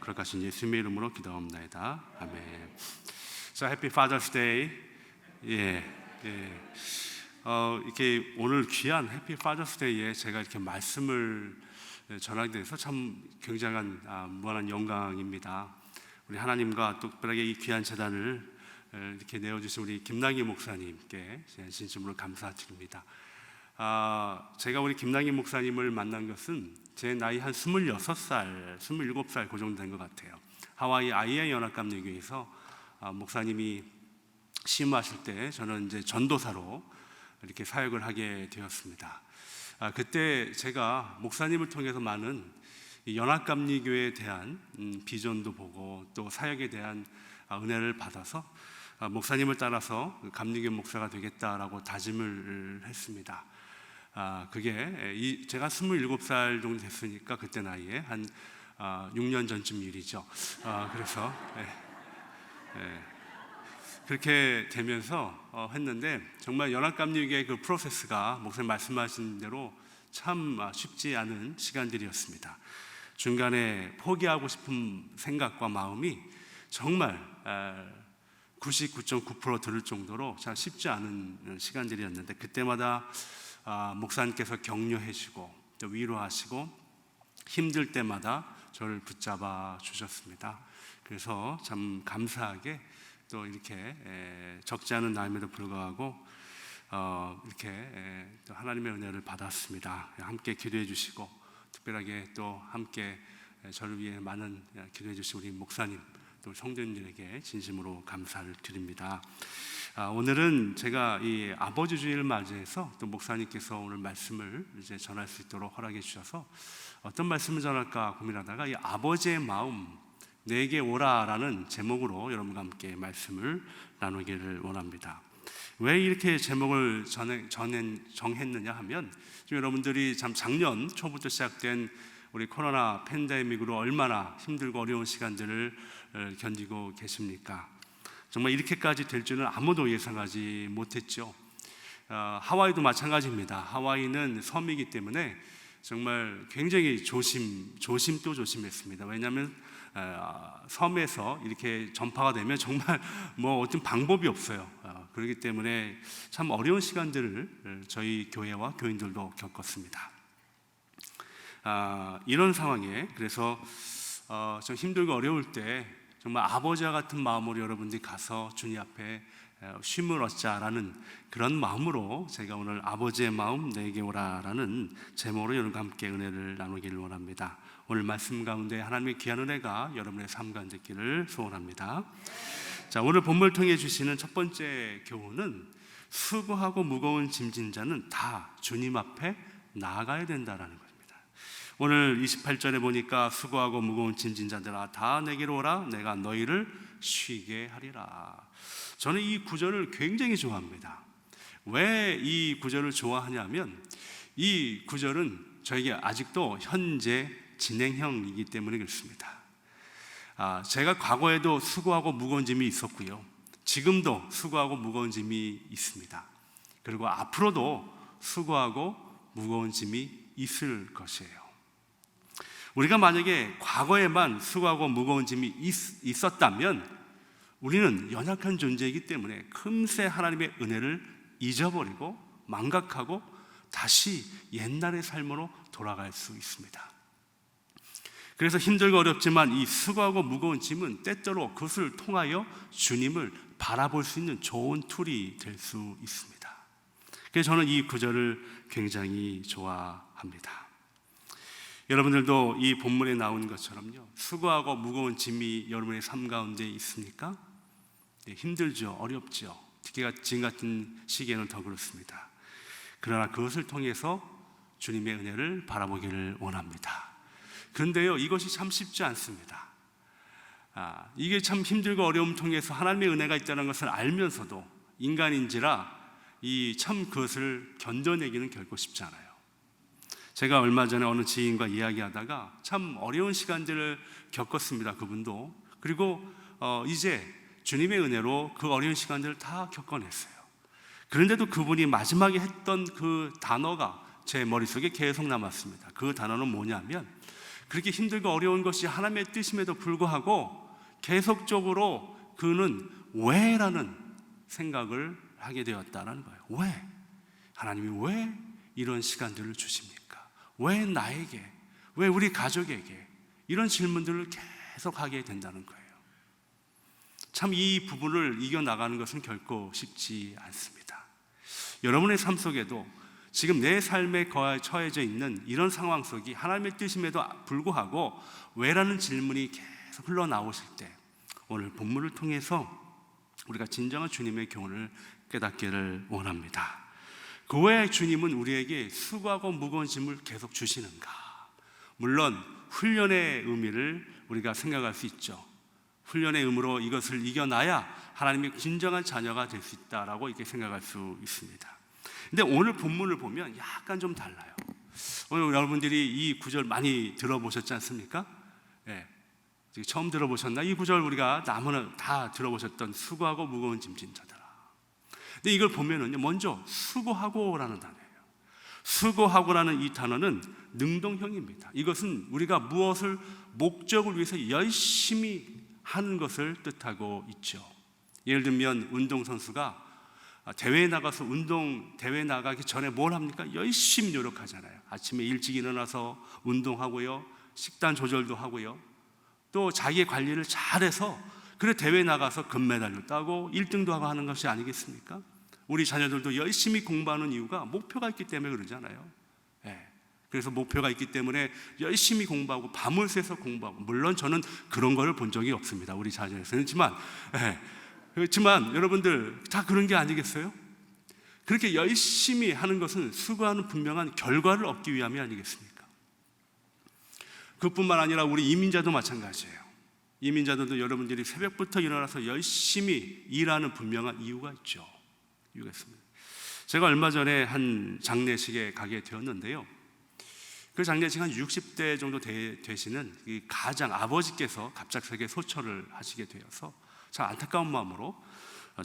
그렇게 하신 예수님의 이름으로 기도합니다. 아멘. 자, 해피 파더스 데이. 이렇게 오늘 귀한 해피 파더스 데이에 제가 이렇게 말씀을 전하게 돼서 참 굉장한 무한한 영광입니다. 우리 하나님과 또 특별하게 이 귀한 재단을 이렇게 내어주신 우리 김남기 목사님께 진심으로 감사드립니다. 제가 우리 김남기 목사님을 만난 것은 제 나이 한 26살, 27살 그 정도 된 것 같아요. 하와이 아이의 연합감리교회에서 목사님이 심호하실 때 저는 이제 전도사로 이렇게 사역을 하게 되었습니다. 그때 제가 목사님을 통해서 많은 연합감리교회에 대한 비전도 보고 또 사역에 대한 은혜를 받아서 목사님을 따라서 감리교 목사가 되겠다라고 다짐을 했습니다. 그게 제가 27살 정도 됐으니까 그때 나이에 한 6년 전쯤 일이죠. 그래서 그렇게 되면서 했는데 정말 연합감리교회의 그 프로세스가 목사님 말씀하신 대로 참 쉽지 않은 시간들이었습니다. 중간에 포기하고 싶은 생각과 마음이 정말 99.9% 들을 정도로 참 쉽지 않은 시간들이었는데 그때마다 목사님께서 격려해 주시고 또 위로하시고 힘들 때마다 저를 붙잡아 주셨습니다. 그래서 참 감사하게 또 이렇게 적지 않은 나임에도 불구하고 이렇게 또 하나님의 은혜를 받았습니다. 함께 기도해 주시고 특별하게 또 함께 저를 위해 많은 기도해 주신 우리 목사님 또 성도님들에게 진심으로 감사를 드립니다. 오늘은 제가 이 아버지 주일을 맞이해서 또 목사님께서 오늘 말씀을 이제 전할 수 있도록 허락해 주셔서 어떤 말씀을 전할까 고민하다가 이 아버지의 마음 내게 오라라는 제목으로 여러분과 함께 말씀을 나누기를 원합니다. 왜 이렇게 제목을 정했느냐 하면 지금 여러분들이 참 작년 초부터 시작된 우리 코로나 팬데믹으로 얼마나 힘들고 어려운 시간들을 견디고 계십니까? 정말 이렇게까지 될 줄은 아무도 예상하지 못했죠. 하와이도 마찬가지입니다. 하와이는 섬이기 때문에 정말 굉장히 조심도 조심했습니다. 왜냐하면 섬에서 이렇게 전파가 되면 정말 뭐 어떤 방법이 없어요. 그렇기 때문에 참 어려운 시간들을 저희 교회와 교인들도 겪었습니다. 이런 상황에 그래서 좀 힘들고 어려울 때 정말 아버지와 같은 마음으로 여러분들이 가서 주님 앞에 쉼을 얻자라는 그런 마음으로 제가 오늘 아버지의 마음 내게 오라라는 제목으로 여러분과 함께 은혜를 나누기를 원합니다. 오늘 말씀 가운데 하나님의 귀한 은혜가 여러분의 삶 가운데 있기를 소원합니다. 자, 오늘 본문을 통해 주시는 첫 번째 교훈은 수고하고 무거운 짐진 자는 다 주님 앞에 나아가야 된다라는 겁니다. 오늘 28절에 보니까 수고하고 무거운 짐진 자들아 다 내게로 오라 내가 너희를 쉬게 하리라. 저는 이 구절을 굉장히 좋아합니다. 왜 이 구절을 좋아하냐면 이 구절은 저에게 아직도 현재 진행형이기 때문에 그렇습니다. 제가 과거에도 수고하고 무거운 짐이 있었고요. 지금도 수고하고 무거운 짐이 있습니다. 그리고 앞으로도 수고하고 무거운 짐이 있을 것이에요. 우리가 만약에 과거에만 수고하고 무거운 짐이 있었다면 우리는 연약한 존재이기 때문에 금세 하나님의 은혜를 잊어버리고 망각하고 다시 옛날의 삶으로 돌아갈 수 있습니다. 그래서 힘들고 어렵지만 이 수고하고 무거운 짐은 때때로 그것을 통하여 주님을 바라볼 수 있는 좋은 툴이 될 수 있습니다. 그래서 저는 이 구절을 굉장히 좋아합니다. 여러분들도 이 본문에 나온 것처럼요, 수고하고 무거운 짐이 여러분의 삶 가운데 있습니까? 네, 힘들죠, 어렵죠. 특히 지금 같은 시기에는 더 그렇습니다. 그러나 그것을 통해서 주님의 은혜를 바라보기를 원합니다. 그런데요, 이것이 참 쉽지 않습니다. 이게 참 힘들고 어려움 통해서 하나님의 은혜가 있다는 것을 알면서도 인간인지라 이 참 그것을 견뎌내기는 결코 쉽지 않아요. 제가 얼마 전에 어느 지인과 이야기하다가 참 어려운 시간들을 겪었습니다. 그분도. 그리고 이제 주님의 은혜로 그 어려운 시간들을 다 겪어냈어요. 그런데도 그분이 마지막에 했던 그 단어가 제 머릿속에 계속 남았습니다. 그 단어는 뭐냐면 그렇게 힘들고 어려운 것이 하나님의 뜻임에도 불구하고 계속적으로 그는 왜라는 생각을 하게 되었다는 거예요. 왜? 하나님이 왜 이런 시간들을 주십니까? 왜 나에게? 왜 우리 가족에게? 이런 질문들을 계속 하게 된다는 거예요. 참 이 부분을 이겨나가는 것은 결코 쉽지 않습니다. 여러분의 삶 속에도 지금 내 삶에 처해져 있는 이런 상황 속이 하나님의 뜻임에도 불구하고 왜라는 질문이 계속 흘러나오실 때 오늘 본문을 통해서 우리가 진정한 주님의 교훈을 깨닫기를 원합니다. 그 왜 주님은 우리에게 수고하고 무거운 짐을 계속 주시는가? 물론 훈련의 의미를 우리가 생각할 수 있죠. 훈련의 의미로 이것을 이겨나야 하나님의 진정한 자녀가 될 수 있다라고 이렇게 생각할 수 있습니다. 근데 오늘 본문을 보면 약간 좀 달라요. 오늘 여러분들이 이 구절 많이 들어보셨지 않습니까? 네. 처음 들어보셨나? 이 구절 우리가 나무는 다 들어보셨던 수고하고 무거운 짐진 자들아. 근데 이걸 보면은요, 먼저 수고하고라는 단어예요. 수고하고라는 이 단어는 능동형입니다. 이것은 우리가 무엇을 목적을 위해서 열심히 하는 것을 뜻하고 있죠. 예를 들면 운동선수가 대회에 나가서 대회 나가기 전에 뭘 합니까? 열심히 노력하잖아요. 아침에 일찍 일어나서 운동하고요, 식단 조절도 하고요. 또 자기의 관리를 잘해서 그래 대회 나가서 금메달도 따고 1등도 하고 하는 것이 아니겠습니까? 우리 자녀들도 열심히 공부하는 이유가 목표가 있기 때문에 그러잖아요. 그래서 목표가 있기 때문에 열심히 공부하고 밤을 새서 공부하고, 물론 저는 그런 걸 본 적이 없습니다. 우리 자녀에서는. 그렇지만 여러분들 다 그런 게 아니겠어요? 그렇게 열심히 하는 것은 수고하는 분명한 결과를 얻기 위함이 아니겠습니까? 그뿐만 아니라 우리 이민자도 마찬가지예요. 이민자들도 여러분들이 새벽부터 일어나서 열심히 일하는 분명한 이유가 있죠. 이유가 있습니다. 제가 얼마 전에 한 장례식에 가게 되었는데요. 그 장례식 한 60대 정도 되시는 이 가장 아버지께서 갑작스럽게 소처를 하시게 되어서 참 안타까운 마음으로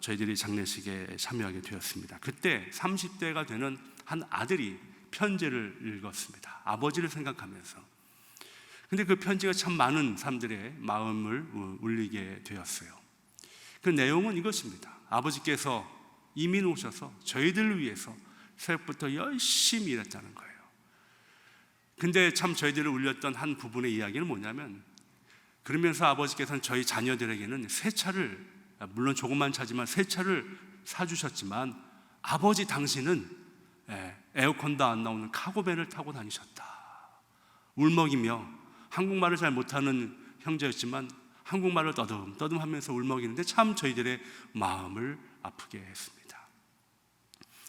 저희들이 장례식에 참여하게 되었습니다. 그때 30대가 되는 한 아들이 편지를 읽었습니다. 아버지를 생각하면서. 근데 그 편지가 참 많은 사람들의 마음을 울리게 되었어요. 그 내용은 이것입니다. 아버지께서 이민 오셔서 저희들을 위해서 새벽부터 열심히 일했다는 거예요. 근데 참 저희들을 울렸던 한 부분의 이야기는 뭐냐면, 그러면서 아버지께서는 저희 자녀들에게는 새 차를, 물론 조그만 차지만 새 차를 사주셨지만, 아버지 당신은 에어컨도 안 나오는 카고밴을 타고 다니셨다. 울먹이며, 한국말을 잘 못하는 형제였지만 한국말을 떠듬떠듬 하면서 울먹이는데 참 저희들의 마음을 아프게 했습니다.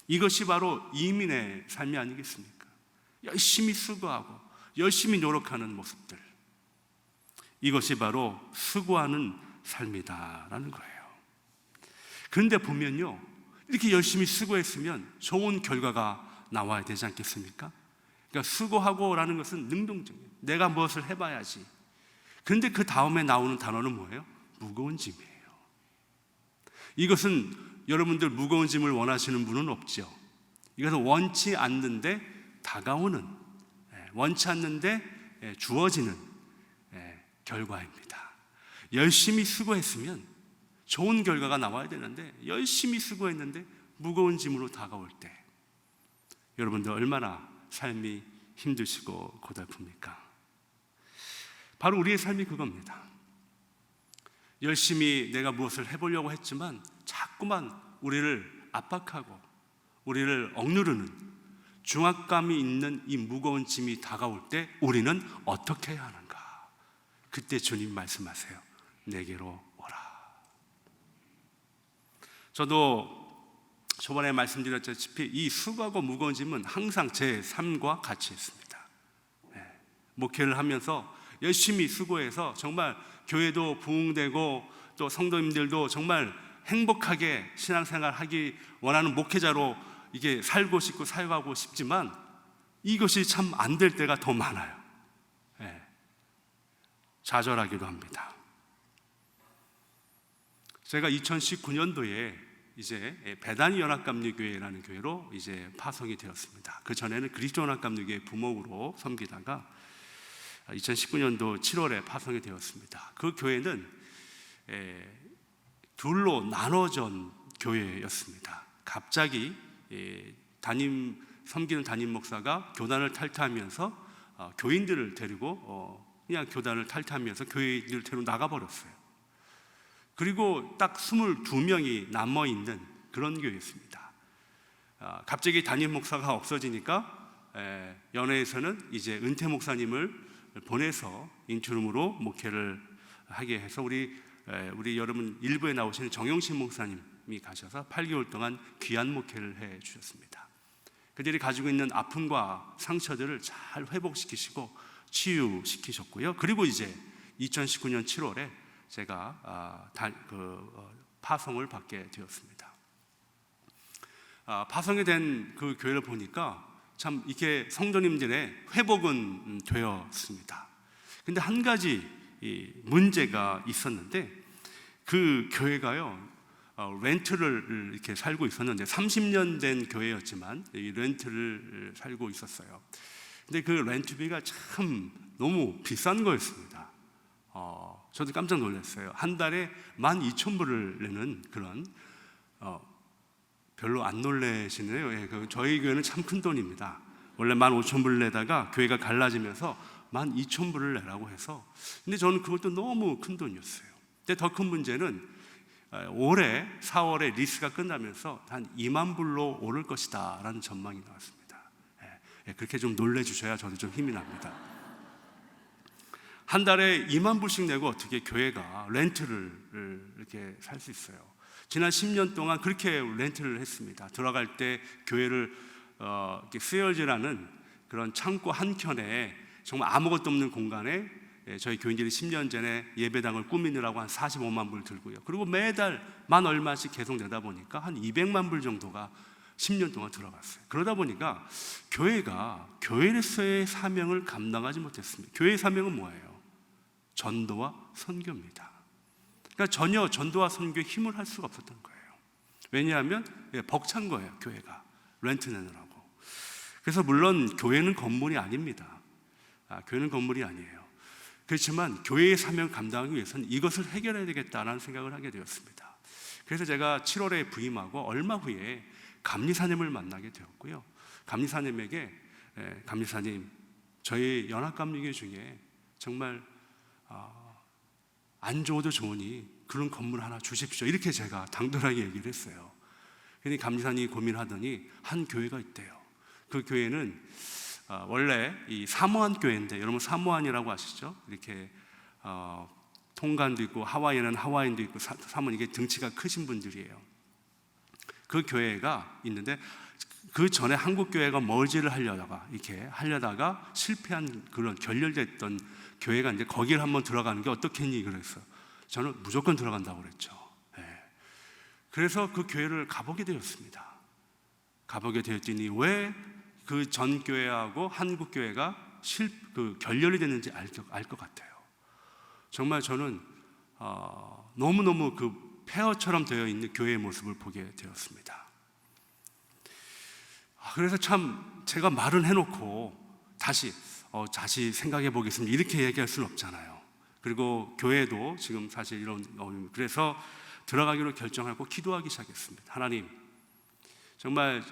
이것이 바로 이민의 삶이 아니겠습니까? 열심히 수고하고 열심히 노력하는 모습들, 이것이 바로 수고하는 삶이다라는 거예요. 그런데 보면요, 이렇게 열심히 수고했으면 좋은 결과가 나와야 되지 않겠습니까? 그러니까 수고하고라는 것은 능동적이에요. 내가 무엇을 해봐야지. 그런데 그 다음에 나오는 단어는 뭐예요? 무거운 짐이에요. 이것은 여러분들 무거운 짐을 원하시는 분은 없죠. 이것은 원치 않는데 다가오는, 원치 않는데 주어지는 결과입니다. 열심히 수고했으면 좋은 결과가 나와야 되는데, 열심히 수고했는데 무거운 짐으로 다가올 때 여러분들 얼마나 삶이 힘드시고 고달픕니까? 바로 우리의 삶이 그겁니다. 열심히 내가 무엇을 해보려고 했지만 자꾸만 우리를 압박하고 우리를 억누르는 중압감이 있는 이 무거운 짐이 다가올 때 우리는 어떻게 해야 하는가? 그때 주님 말씀하세요. 내게로 오라. 저도 저번에 말씀드렸다시피 이 수고하고 무거운 짐은 항상 제 삶과 같이 있습니다. 목회를 하면서 열심히 수고해서 정말 교회도 부흥되고 또 성도님들도 정말 행복하게 신앙생활 하기 원하는 목회자로 이게 살고 싶고 사역하고 싶지만 이것이 참 안 될 때가 더 많아요. 좌절하기도 합니다. 제가 2019년도에 이제 베다니 연합감리교회라는 교회로 이제 파송이 되었습니다. 그 전에는 그리스도 연합감리교회 부목으로 섬기다가 2019년도 7월에 파송이 되었습니다. 그 교회는 둘로 나눠진 교회였습니다. 갑자기 섬기는 담임 목사가 교단을 탈퇴하면서 교인들을 데리고 그냥 교단을 탈퇴하면서 교회인들을 데리고 나가버렸어요. 그리고 딱 22명이 남아있는 그런 교회였습니다. 갑자기 담임 목사가 없어지니까 연회에서는 이제 은퇴 목사님을 보내서 인투룸으로 목회를 하게 해서 우리 여러분 일부에 나오시는 정영신 목사님이 가셔서 8개월 동안 귀한 목회를 해 주셨습니다. 그들이 가지고 있는 아픔과 상처들을 잘 회복시키시고 치유시키셨고요. 그리고 이제 2019년 7월에 제가 파송을 받게 되었습니다. 파송이 된 그 교회를 보니까 참 이렇게 성도님들의 회복은 되었습니다. 근데 한 가지 문제가 있었는데, 그 교회가요 렌트를 이렇게 살고 있었는데 30년 된 교회였지만 이 렌트를 살고 있었어요. 근데 그 렌트비가 참 너무 비싼 거였습니다. 저도 깜짝 놀랐어요. 한 달에 12,000불을 내는 그런 별로 안 놀라시네요. 저희 교회는 참 큰 돈입니다. 원래 15,000불 내다가 교회가 갈라지면서 12,000불을 내라고 해서, 근데 저는 그것도 너무 큰 돈이었어요. 근데 더 큰 문제는 올해 4월에 리스가 끝나면서 한 2만 불로 오를 것이다 라는 전망이 나왔습니다. 그렇게 좀 놀래주셔야 저도 좀 힘이 납니다. 한 달에 2만 불씩 내고 어떻게 교회가 렌트를 이렇게 살 수 있어요? 지난 10년 동안 그렇게 렌트를 했습니다. 들어갈 때 교회를 이렇게 스웨어즈라는 그런 창고 한켠에 정말 아무것도 없는 공간에 저희 교인들이 10년 전에 예배당을 꾸미느라고 한 45만 불 들고요. 그리고 매달 만 얼마씩 계속 내다 보니까 한 200만 불 정도가 10년 동안 들어갔어요. 그러다 보니까 교회가 교회로서의 사명을 감당하지 못했습니다. 교회의 사명은 뭐예요? 전도와 선교입니다. 그러니까 전혀 전도와 선교에 힘을 할 수가 없었던 거예요. 왜냐하면 벅찬 거예요, 교회가 렌트 내느라고. 그래서 물론 교회는 건물이 아닙니다. 교회는 건물이 아니에요. 그렇지만 교회의 사명을 감당하기 위해서는 이것을 해결해야 되겠다라는 생각을 하게 되었습니다. 그래서 제가 7월에 부임하고 얼마 후에 감리사님을 만나게 되었고요. 감리사님에게 감리사님, 저희 연합감리교 중에 정말 안 좋아도 좋으니 그런 건물 하나 주십시오, 이렇게 제가 당돌하게 얘기를 했어요. 그런데 감리사님이 고민하더니 한 교회가 있대요. 그 교회는 원래 이 사모안 교회인데, 여러분 사모안이라고 아시죠? 이렇게 통간도 있고 하와이는 하와인도 있고 사모안, 이게 등치가 크신 분들이에요. 그 교회가 있는데 그 전에 한국 교회가 머지를 하려다가 실패한 그런 결렬됐던 교회가 이제 거기를 한번 들어가는 게 어떻겠니 그랬어요. 저는 무조건 들어간다고 그랬죠. 그래서 그 교회를 가보게 되었습니다. 가보게 되었더니 왜 그 전 교회하고 한국 교회가 결렬이 됐는지 알 것 같아요. 정말 저는 너무너무 그 폐허처럼 되어 있는 교회의 모습을 보게 되었습니다. 그래서 참 제가 말은 해놓고 다시 생각해 보겠습니다, 이렇게 얘기할 수는 없잖아요. 그리고 교회도 지금 사실 이런 그래서 들어가기로 결정하고 기도하기 시작했습니다. 하나님, 정말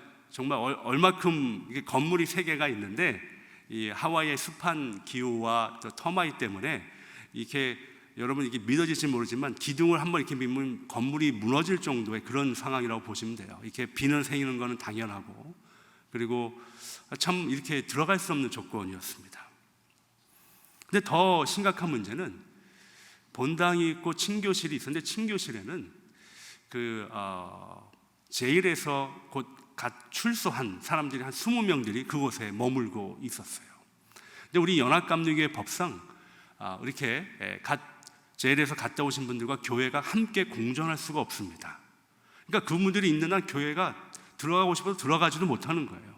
얼마큼 이게 건물이 3개가 있는데 이 하와이의 습한 기후와 터마이 때문에 이렇게 여러분 이게 믿어질지 모르지만 기둥을 한번 이렇게 밀면 건물이 무너질 정도의 그런 상황이라고 보시면 돼요. 이렇게 비는 새이는 거는 당연하고, 그리고 참 이렇게 들어갈 수 없는 조건이었습니다. 근데 더 심각한 문제는 본당이 있고 친교실이 있었는데, 친교실에는 제일에서 곧 갓 출소한 사람들이 한 20명들이 그곳에 머물고 있었어요. 근데 우리 연합감리교회 법상 이렇게 제일에서 갔다 오신 분들과 교회가 함께 공존할 수가 없습니다. 그러니까 그분들이 있는 한 교회가 들어가고 싶어도 들어가지도 못하는 거예요.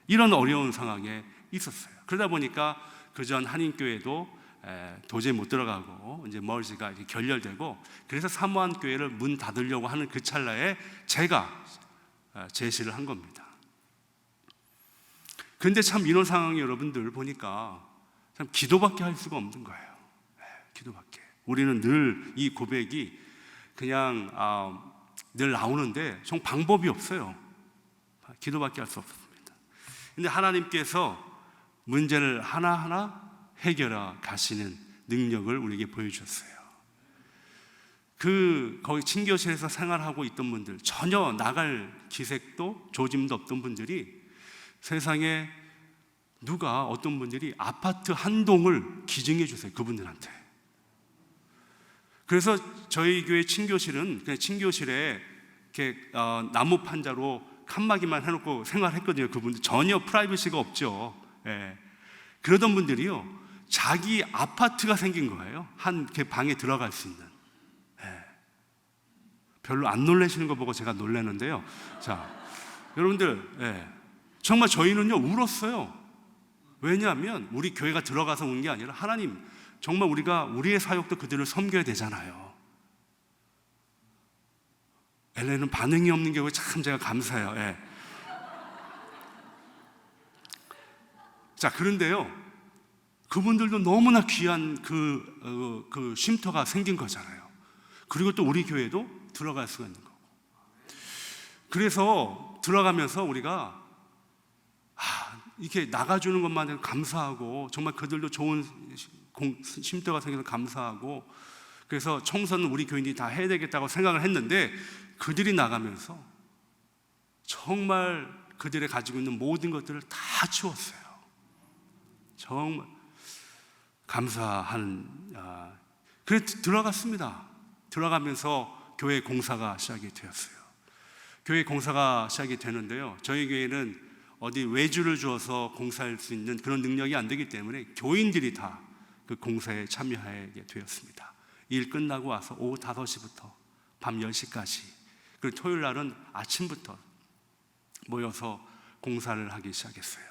이런 어려운 상황에 있었어요. 그러다 보니까 그전 한인교회도 도저히 못 들어가고 이제 머지가 결렬되고, 그래서 사모안 교회를 문 닫으려고 하는 그 찰나에 제가 제시를 한 겁니다. 그런데 참 이런 상황이 여러분들 보니까 참 기도밖에 할 수가 없는 거예요. 기도밖에. 우리는 늘 이 고백이 그냥 늘 나오는데 정 방법이 없어요. 기도밖에 할 수 없습니다. 근데 하나님께서 문제를 하나하나 해결해 가시는 능력을 우리에게 보여주셨어요. 거기 친교실에서 생활하고 있던 분들, 전혀 나갈 기색도 조짐도 없던 분들이, 세상에 어떤 분들이 아파트 한 동을 기증해 주세요, 그분들한테. 그래서 저희 교회 친교실은 그냥 친교실에 이렇게 나무 판자로 칸막이만 해놓고 생활했거든요. 그분들 전혀 프라이버시가 없죠. 그러던 분들이요, 자기 아파트가 생긴 거예요. 한 방에 들어갈 수 있는. 별로 안 놀라시는 거 보고 제가 놀라는데요. 자, 여러분들, 정말 저희는요 울었어요. 왜냐하면 우리 교회가 들어가서 온 게 아니라, 하나님, 정말 우리의 사역도 그들을 섬겨야 되잖아요. 엘레는 반응이 없는 게 참 제가 감사해요. 자, 그런데요, 그분들도 너무나 귀한 그 쉼터가 생긴 거잖아요. 그리고 또 우리 교회도 들어갈 수가 있는 거고. 그래서 들어가면서 우리가 이렇게 나가주는 것만 해도 감사하고 정말 그들도 좋은 쉼터가 생겨서 감사하고 그래서 청소는 우리 교인들이 다 해야 되겠다고 생각을 했는데 그들이 나가면서 정말 그들이 가지고 있는 모든 것들을 다 치웠어요. 정말 감사하는 그래서 들어갔습니다. 들어가면서 교회 공사가 시작이 되었어요. 교회 공사가 시작이 되는데요, 저희 교회는 어디 외주를 주어서 공사할 수 있는 그런 능력이 안 되기 때문에 교인들이 다 그 공사에 참여하게 되었습니다. 일 끝나고 와서 오후 5시부터 밤 10시까지, 그리고 토요일 날은 아침부터 모여서 공사를 하기 시작했어요.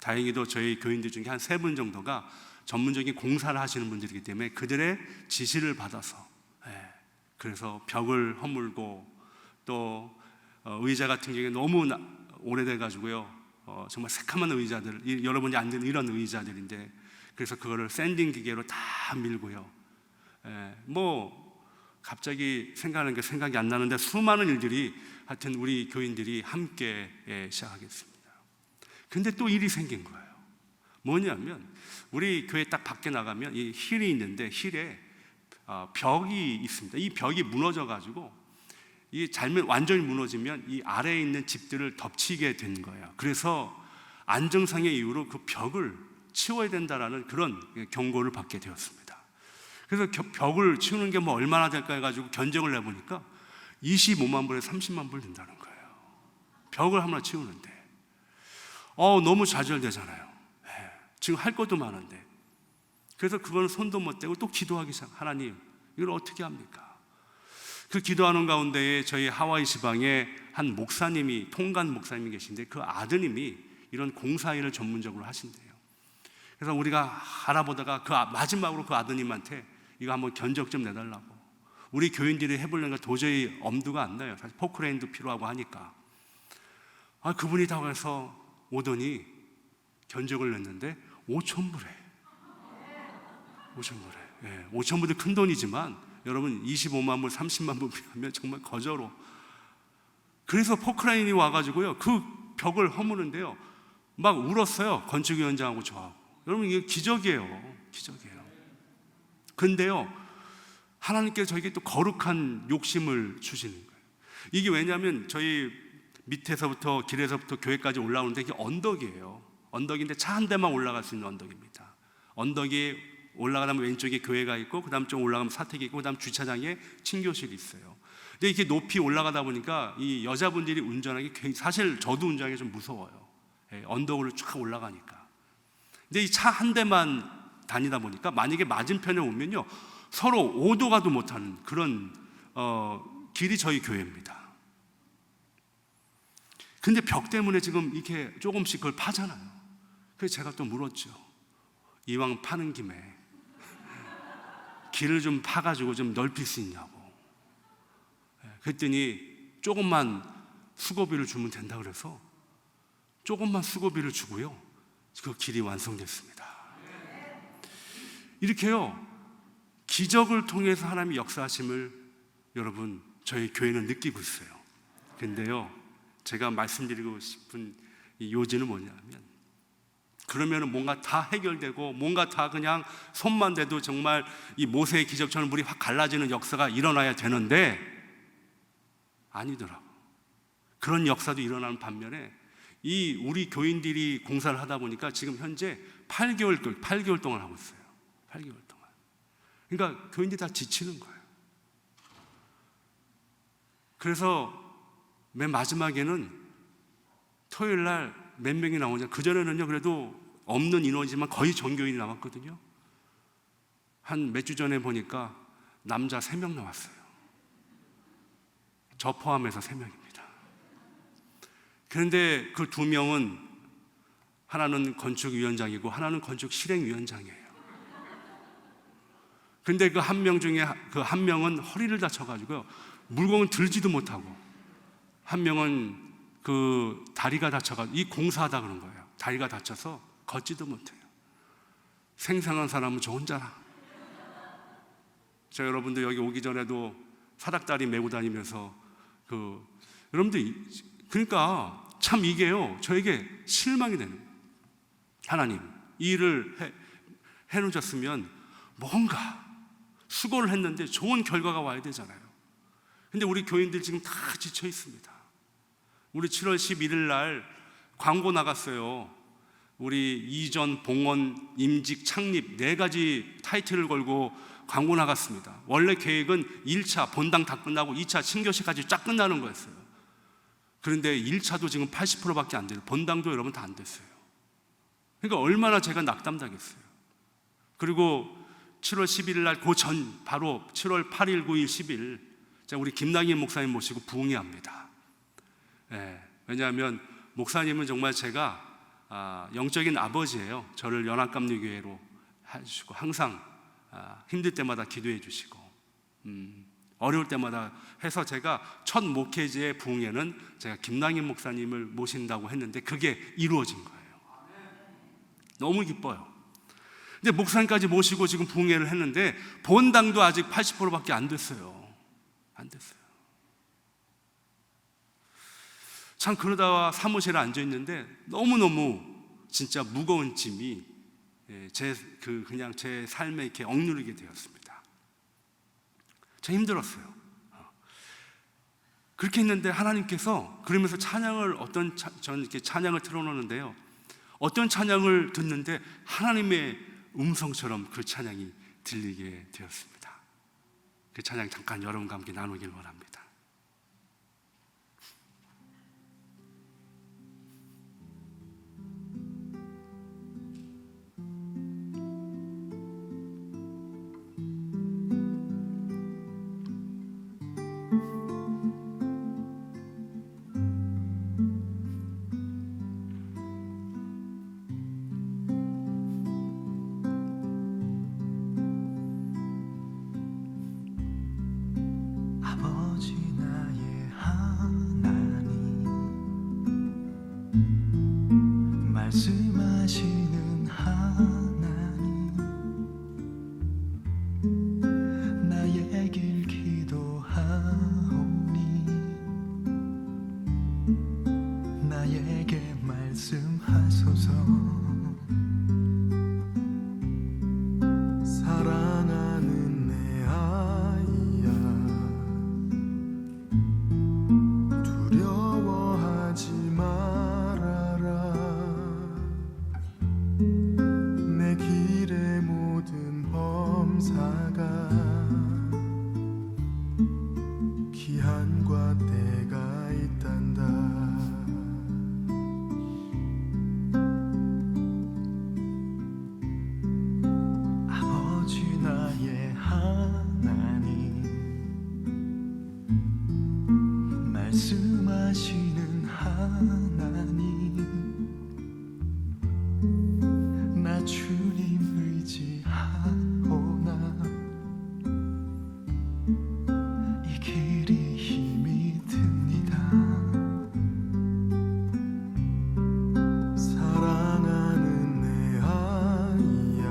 다행히도 저희 교인들 중에 한 3분 정도가 전문적인 공사를 하시는 분들이기 때문에 그들의 지시를 받아서 그래서 벽을 허물고 또 의자 같은 경우에 너무 오래돼 가지고요, 정말 새카만 의자들, 여러분이 앉는 이런 의자들인데 그래서 그거를 샌딩 기계로 다 밀고요. 뭐 갑자기 생각하는 게 생각이 안 나는데 수많은 일들이 하여튼 우리 교인들이 함께 시작하겠습니다. 근데 또 일이 생긴 거예요. 뭐냐면 우리 교회 딱 밖에 나가면 이 힐이 있는데 힐에 벽이 있습니다. 이 벽이 무너져 가지고 이 잘못 완전히 무너지면 이 아래에 있는 집들을 덮치게 된 거예요. 그래서 안정상의 이유로 그 벽을 치워야 된다라는 그런 경고를 받게 되었습니다. 그래서 벽을 치우는 게 뭐 얼마나 될까 해가지고 견적을 내보니까 25만 불에 30만 불 든다는 거예요. 벽을 하나 치우는데 너무 좌절되잖아요. 지금 할 것도 많은데. 그래서 그거는 손도 못 대고 또 기도하기 시작. 하나님, 이걸 어떻게 합니까? 그 기도하는 가운데에 저희 하와이 지방에 한 목사님이, 통간 목사님이 계신데 그 아드님이 이런 공사일을 전문적으로 하신대요. 그래서 우리가 알아보다가 마지막으로 그 아드님한테 이거 한번 견적 좀 내달라고. 우리 교인들이 해보려니까 도저히 엄두가 안 나요. 사실 포크레인도 필요하고 하니까. 그분이 다 가서 오더니 견적을 냈는데 5,000불에 5,000불에 5,000불도 큰 돈이지만 여러분 25만 불, 30만 불 하면 정말 거저로. 그래서 포크레인이 와가지고요 그 벽을 허무는데요 막 울었어요. 건축위원장하고 저하고. 여러분 이게 기적이에요. 기적이에요. 근데요 하나님께서 저에게 또 거룩한 욕심을 주시는 거예요. 이게 왜냐하면 저희 밑에서부터 길에서부터 교회까지 올라오는데 이게 언덕이에요. 언덕인데 차 한 대만 올라갈 수 있는 언덕입니다. 언덕이 올라가면 왼쪽에 교회가 있고 그 다음 쪽 올라가면 사택이 있고 그 다음 주차장에 친교실이 있어요. 근데 이렇게 높이 올라가다 보니까 이 여자분들이 운전하기 사실 저도 운전하기 좀 무서워요. 언덕으로 쫙 올라가니까. 근데 이 차 한 대만 다니다 보니까 만약에 맞은편에 오면요 서로 오도 가도 못하는 그런 길이 저희 교회입니다. 근데 벽 때문에 지금 이렇게 조금씩 그걸 파잖아요. 그래서 제가 또 물었죠. 이왕 파는 김에 길을 좀 파가지고 좀 넓힐 수 있냐고. 그랬더니 조금만 수고비를 주면 된다 그래서 조금만 수고비를 주고요 그 길이 완성됐습니다. 이렇게요 기적을 통해서 하나님의 역사하심을 여러분 저희 교회는 느끼고 있어요. 근데요 제가 말씀드리고 싶은 이 요지는 뭐냐면 그러면 뭔가 다 해결되고 뭔가 다 그냥 손만 대도 정말 이 모세의 기적처럼 물이 확 갈라지는 역사가 일어나야 되는데 아니더라고. 그런 역사도 일어나는 반면에 이 우리 교인들이 공사를 하다 보니까 지금 현재 8개월 동안 하고 있어요. 8개월 동안. 그러니까 교인들이 다 지치는 거예요. 그래서 맨 마지막에는 토요일 날 몇 명이 나오냐. 그전에는요 그래도 없는 인원이지만 거의 전교인이 나왔거든요. 한 몇 주 전에 보니까 남자 3명 나왔어요. 저 포함해서 3명입니다. 그런데 그 2명은 하나는 건축위원장이고 하나는 건축실행위원장이에요. 근데 그 한 명 중에 그 한 명은 허리를 다쳐가지고요 물건을 들지도 못하고 한 명은 그 다리가 다쳐가지고 이 공사하다 그런 거예요. 다리가 다쳐서 걷지도 못해요. 생생한 사람은 저 혼자라. 저 여러분들 여기 오기 전에도 사닥다리 메고 다니면서 여러분들 그러니까 참 이게요 저에게 실망이 되는 거예요. 하나님, 이 일을 해놓으셨으면 뭔가 수고를 했는데 좋은 결과가 와야 되잖아요. 근데 우리 교인들 지금 다 지쳐 있습니다. 우리 7월 11일 날 광고 나갔어요. 우리 이전, 봉헌, 임직, 창립 4가지 타이틀을 걸고 광고 나갔습니다. 원래 계획은 1차 본당 다 끝나고 2차 신교시까지 쫙 끝나는 거였어요. 그런데 1차도 지금 80%밖에 안 돼요. 본당도 여러분 다 안 됐어요. 그러니까 얼마나 제가 낙담당했어요. 그리고 7월 11일 날 그 전 바로 7월 8일, 9일, 10일 제가 우리 김남일 목사님 모시고 부흥회합니다. 왜냐하면 목사님은 정말 제가 영적인 아버지예요. 저를 연합감리교회로 해주시고 항상 힘들 때마다 기도해 주시고 어려울 때마다 해서 제가 첫 목회제의 부흥회는 제가 김남일 목사님을 모신다고 했는데 그게 이루어진 거예요. 너무 기뻐요. 근데 목사님까지 모시고 지금 부흥회를 했는데 본당도 아직 80%밖에 안 됐어요. 안 됐어요. 참 그러다가 사무실에 앉아 있는데 너무너무 진짜 무거운 짐이 그냥 제 삶에 이렇게 억누르게 되었습니다. 참 힘들었어요. 그렇게 했는데 하나님께서 그러면서 찬양을 저는 이렇게 찬양을 틀어놓는데요. 어떤 찬양을 듣는데 하나님의 음성처럼 그 찬양이 들리게 되었습니다. 그 찬양 잠깐 여러분과 함께 나누길 원합니다. 말씀하시는 하나님 나의 길 기도하오니 나에게 말씀하소서 사랑하는 내 아이야 두려워하지 말아라 내 길의 모든 범사가 기한과 때가 있단다 아버지 나의 하나님 말씀하시는 하나님 나 주님 의지하오나 이 길이 힘이 듭니다 사랑하는 내 아이야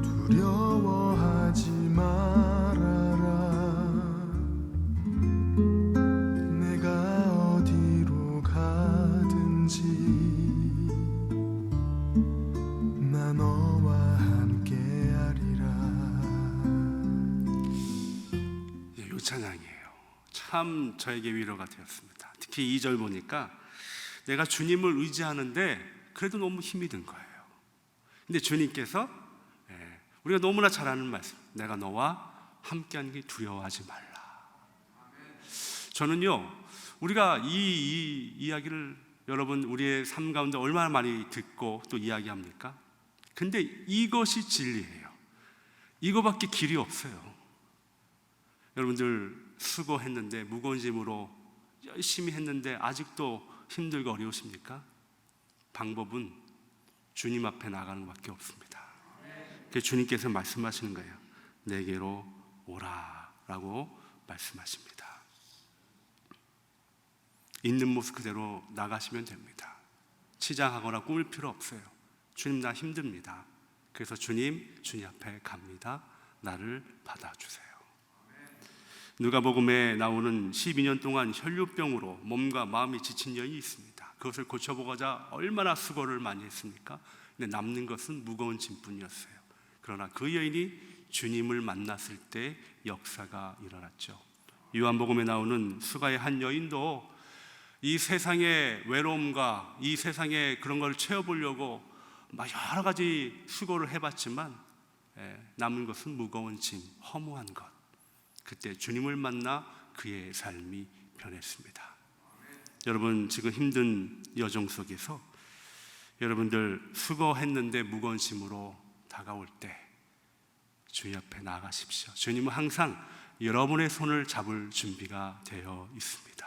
두려워하지 말아라 내가 어디로 가든지 나 너와 함께하리라 이 찬양이에요. 참 저에게 위로가 되었습니다. 특히 2절 보니까 내가 주님을 의지하는데 그래도 너무 힘이 든 거예요. 근데 주님께서 우리가 너무나 잘 아는 말씀, 내가 너와 함께하는 게 두려워하지 말라. 저는요, 우리가 이 이야기를 여러분 우리의 삶 가운데 얼마나 많이 듣고 또 이야기합니까? 근데 이것이 진리예요. 이거밖에 길이 없어요. 여러분들 수고했는데 무거운 짐으로 열심히 했는데 아직도 힘들고 어려우십니까? 방법은 주님 앞에 나가는 것밖에 없습니다. 그래서 주님께서 말씀하시는 거예요. 내게로 오라라고 말씀하십니다. 있는 모습 그대로 나가시면 됩니다. 치장하거나 꾸밀 필요 없어요. 주님 나 힘듭니다. 그래서 주님 앞에 갑니다. 나를 받아주세요. 누가복음에 나오는 12년 동안 혈류병으로 몸과 마음이 지친 여인이 있습니다. 그것을 고쳐보고자 얼마나 수고를 많이 했습니까? 근데 남는 것은 무거운 짐뿐이었어요. 그러나 그 여인이 주님을 만났을 때 역사가 일어났죠. 요한복음에 나오는 수가의 한 여인도 이 세상의 외로움과 이 세상의 그런 걸 채워보려고 막 여러 가지 수고를 해봤지만 남은 것은 무거운 짐, 허무한 것. 그때 주님을 만나 그의 삶이 변했습니다. 여러분, 지금 힘든 여정 속에서 여러분들 수고했는데 무거운 짐으로 다가올 때 주님 앞에 나아가십시오. 주님은 항상 여러분의 손을 잡을 준비가 되어 있습니다.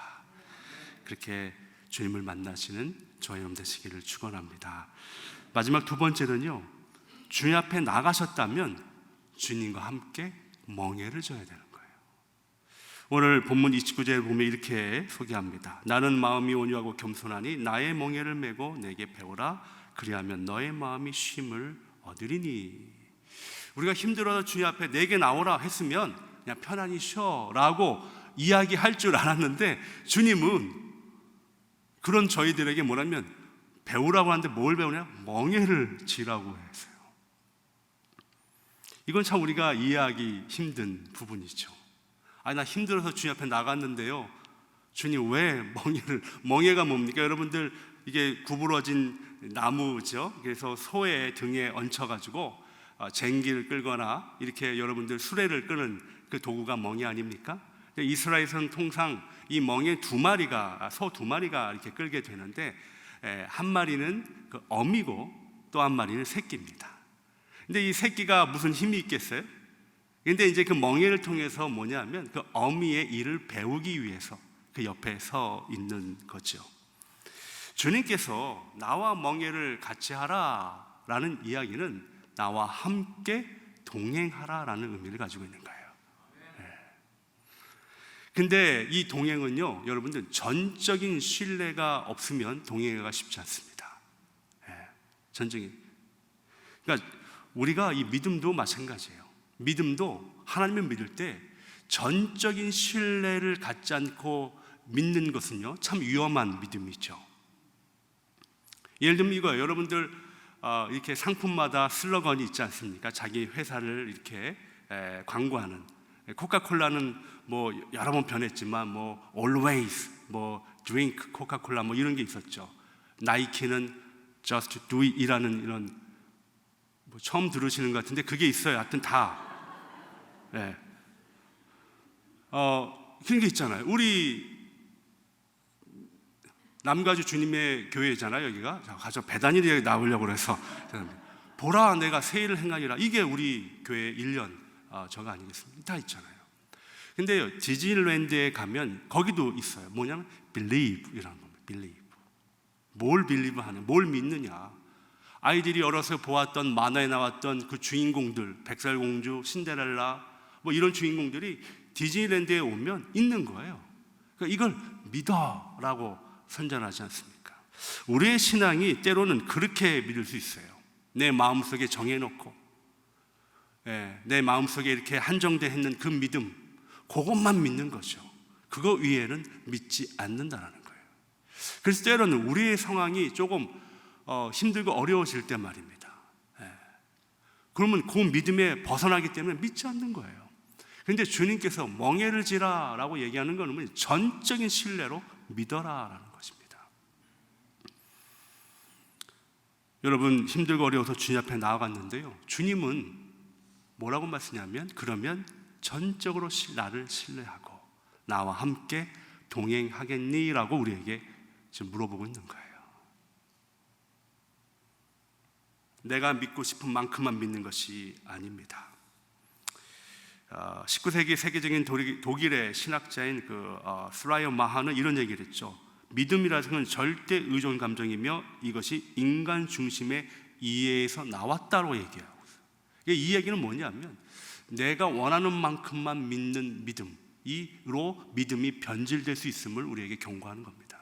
그렇게 주님을 만나시는 저와 여러분 되시기를 축원합니다. 마지막 두 번째는요, 주님 앞에 나가셨다면 주님과 함께 멍에를 져야 되는 거예요. 오늘 본문 29절에 보면 이렇게 소개합니다. 나는 마음이 온유하고 겸손하니 나의 멍에를 메고 내게 배우라. 그리하면 너의 마음이 쉼을 얻으리니. 우리가 힘들어서 주님 앞에 내게 나오라 했으면 그냥 편안히 쉬어라고 이야기할 줄 알았는데, 주님은 그런 저희들에게 뭐라면 배우라고 하는데 뭘 배우냐? 멍에를 지라고 했어요. 이건 참 우리가 이해하기 힘든 부분이죠. 아니, 나 힘들어서 주님 앞에 나갔는데요, 주님 왜 멍에가 뭡니까? 여러분들, 이게 구부러진 나무죠. 그래서 소의 등에 얹혀가지고 쟁기를 끌거나 이렇게 여러분들 수레를 끄는 그 도구가 멍에 아닙니까? 이스라엘에서는 통상 이 멍에 소 두 마리가 이렇게 끌게 되는데, 한 마리는 그 어미고 또 한 마리는 새끼입니다. 근데 이 새끼가 무슨 힘이 있겠어요? 근데 이제 그 멍에를 통해서 뭐냐면 그 어미의 일을 배우기 위해서 그 옆에 서 있는 거죠. 주님께서 나와 멍에를 같이 하라라는 이야기는 나와 함께 동행하라라는 의미를 가지고 있는 거예요. 근데 이 동행은요, 여러분들, 전적인 신뢰가 없으면 동행하기가 쉽지 않습니다. 전적인. 그러니까 우리가 이 믿음도 마찬가지예요. 믿음도 하나님을 믿을 때 전적인 신뢰를 갖지 않고 믿는 것은요, 참 위험한 믿음이죠. 예를 들면 이거예요. 여러분들, 이렇게 상품마다 슬로건이 있지 않습니까? 자기 회사를 이렇게 광고하는. 코카콜라는 뭐 여러 번 변했지만 뭐 always, 뭐 drink 코카콜라 뭐 이런 게 있었죠. 나이키는 just do it이라는 이런, 뭐 처음 들으시는 것 같은데 그게 있어요. 하여튼 다. 그런 게 있잖아요. 우리 남가주 주님의 교회잖아요. 여기가 가서 배단일이 나오려고 그래서 보라 내가 새 일을 행하리라. 이게 우리 교회 1년 저거 아니겠습니까? 다 있잖아요. 근데요, 디즈니랜드에 가면 거기도 있어요. 뭐냐면 believe이라는 겁니다. believe. 뭘 believe 하냐, 뭘 믿느냐. 아이들이 어려서 보았던 만화에 나왔던 그 주인공들, 백설공주, 신데렐라 뭐 이런 주인공들이 디즈니랜드에 오면 있는 거예요. 그러니까 이걸 믿어라고 선전하지 않습니까? 우리의 신앙이 때로는 그렇게 믿을 수 있어요. 내 마음속에 정해놓고, 내 마음속에 이렇게 한정되어 있는 그 믿음, 그것만 믿는 거죠. 그거 위에는 믿지 않는다는 거예요. 그래서 때로는 우리의 상황이 조금 힘들고 어려워질 때 말입니다. 그러면 그 믿음에 벗어나기 때문에 믿지 않는 거예요. 그런데 주님께서 멍에를 지라라고 얘기하는 것은 전적인 신뢰로 믿어라라는 것입니다. 여러분, 힘들고 어려워서 주님 앞에 나아갔는데요, 주님은 뭐라고 말씀하냐면, 그러면 전적으로 나를 신뢰하고 나와 함께 동행하겠니? 라고 우리에게 지금 물어보고 있는 거예요. 내가 믿고 싶은 만큼만 믿는 것이 아닙니다. 19세기 세계적인 독일의 신학자인 스라이어 마하는 이런 얘기를 했죠. 믿음이라는 것은 절대 의존 감정이며 이것이 인간 중심의 이해에서 나왔다고 얘기해요. 이 얘기는 뭐냐면, 내가 원하는 만큼만 믿는 믿음으로 믿음이 변질될 수 있음을 우리에게 경고하는 겁니다.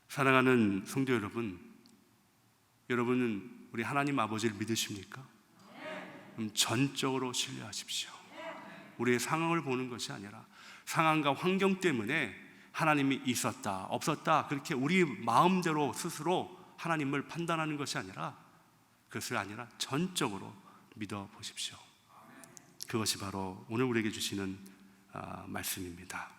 사랑하는 성도 여러분, 여러분은 우리 하나님 아버지를 믿으십니까? 그럼 전적으로 신뢰하십시오. 우리의 상황을 보는 것이 아니라 상황과 환경 때문에 하나님이 있었다, 없었다 그렇게 우리 마음대로 스스로 하나님을 판단하는 것이 아니라 그것을 아니라 전적으로 믿어 보십시오. 그것이 바로 오늘 우리에게 주시는 말씀입니다.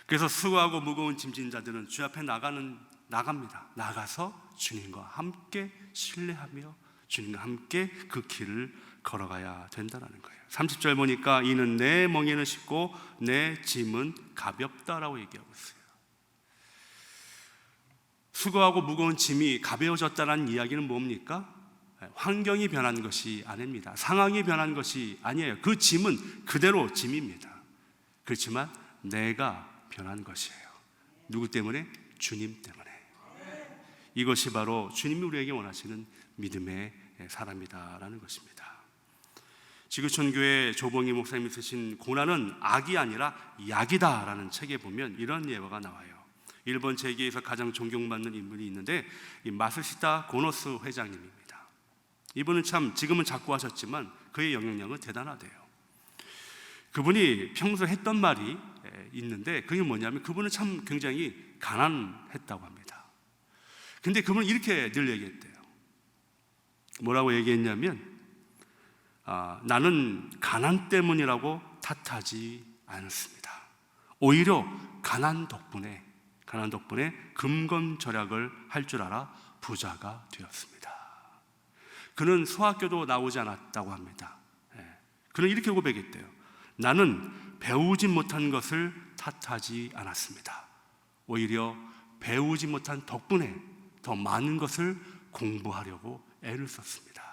그래서 수고하고 무거운 짐진 자들은 주 앞에 나갑니다. 나가서 주님과 함께 신뢰하며 주님과 함께 그 길을 걸어가야 된다는 거예요. 30절 보니까 이는 내 멍에는 쉽고 내 짐은 가볍다라고 얘기하고 있어요. 수고하고 무거운 짐이 가벼워졌다는 이야기는 뭡니까? 환경이 변한 것이 아닙니다. 상황이 변한 것이 아니에요. 그 짐은 그대로 짐입니다. 그렇지만 내가 변한 것이에요. 누구 때문에? 주님 때문에. 이것이 바로 주님이 우리에게 원하시는 믿음의 사람이다라는 것입니다. 지구촌교회 조봉희 목사님이 쓰신 고난은 악이 아니라 약이다라는 책에 보면 이런 예화가 나와요. 일본 재계에서 가장 존경받는 인물이 있는데 이 마스시타 고노스 회장님입니다. 이분은 참 지금은 작고하셨지만 그의 영향력은 대단하대요. 그분이 평소 했던 말이 있는데 그게 뭐냐면 그분은 참 굉장히 가난했다고 합니다. 근데 그분은 이렇게 늘 얘기했대요. 뭐라고 얘기했냐면 나는 가난 때문이라고 탓하지 않았습니다. 오히려 가난 덕분에 금검절약을 할 줄 알아 부자가 되었습니다. 그는 소학교도 나오지 않았다고 합니다. 그는 이렇게 고백했대요. 나는 배우지 못한 것을 탓하지 않았습니다. 오히려 배우지 못한 덕분에 더 많은 것을 공부하려고 애를 썼습니다.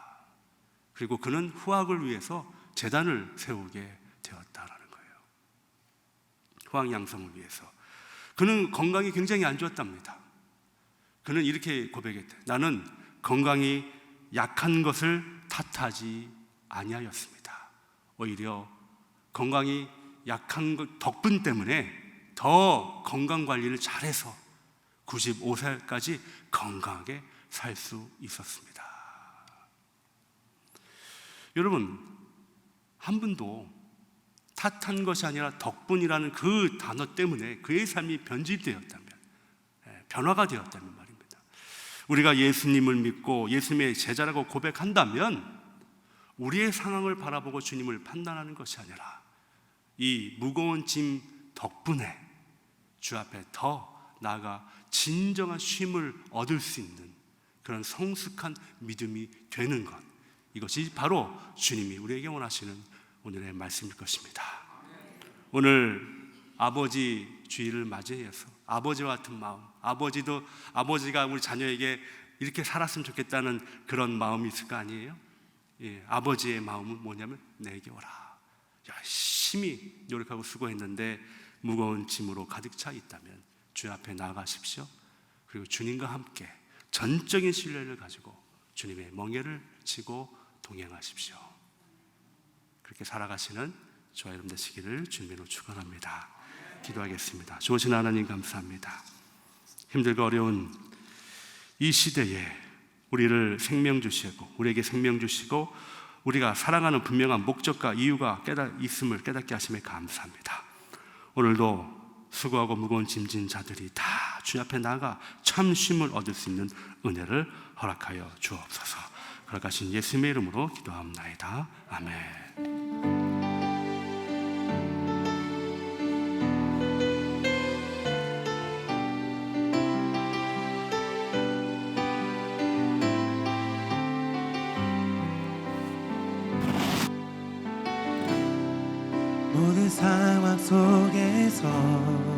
그리고 그는 후학을 위해서 재단을 세우게 되었다라는 거예요. 후학 양성을 위해서. 그는 건강이 굉장히 안 좋았답니다. 그는 이렇게 고백했대요. 나는 건강이 약한 것을 탓하지 아니하였습니다. 오히려 건강이 약한 것 덕분 때문에 더 건강 관리를 잘해서 95살까지 건강하게 살 수 있었습니다. 여러분, 한 분도 탓한 것이 아니라 덕분이라는 그 단어 때문에 그의 삶이 변질되었다면, 변화가 되었다면 말입니다. 우리가 예수님을 믿고 예수님의 제자라고 고백한다면 우리의 상황을 바라보고 주님을 판단하는 것이 아니라 이 무거운 짐 덕분에 주 앞에 더 나아가 진정한 쉼을 얻을 수 있는 그런 성숙한 믿음이 되는 것, 이것이 바로 주님이 우리에게 원하시는 오늘의 말씀일 것입니다. 오늘 아버지 주일을 맞이해서 아버지와 같은 마음, 아버지가 우리 자녀에게 이렇게 살았으면 좋겠다는 그런 마음이 있을 거 아니에요? 아버지의 마음은 뭐냐면 내게 오라. 열심히 노력하고 수고했는데 무거운 짐으로 가득 차 있다면 주 앞에 나아가십시오. 그리고 주님과 함께 전적인 신뢰를 가지고 주님의 멍에를 지고 동행하십시오. 그렇게 살아가시는 저와 여러분 되시기를 주님으로 축원합니다. 기도하겠습니다. 좋으신 하나님 감사합니다. 힘들고 어려운 이 시대에 우리를 생명 주시고 우리에게 생명 주시고 우리가 살아가는 분명한 목적과 이유가 있음을 깨닫게 하심에 감사합니다. 오늘도 수고하고 무거운 짐진 자들이 다 주 앞에 나가 참 쉼을 얻을 수 있는 은혜를 허락하여 주옵소서. 거룩하신 예수님의 이름으로 기도합나이다. 아멘. 모든 상황 속에서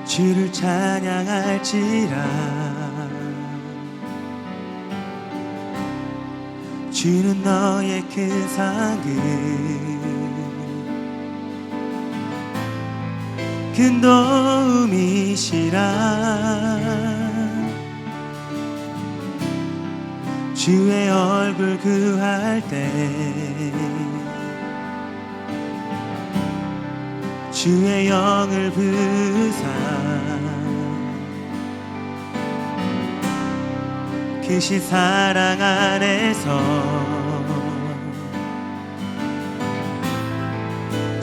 주를 찬양할지라. 주는 너의 큰 상급 큰 도움이시라. 주의 얼굴 구할 때 주의 영을 부사 크신 사랑 안에서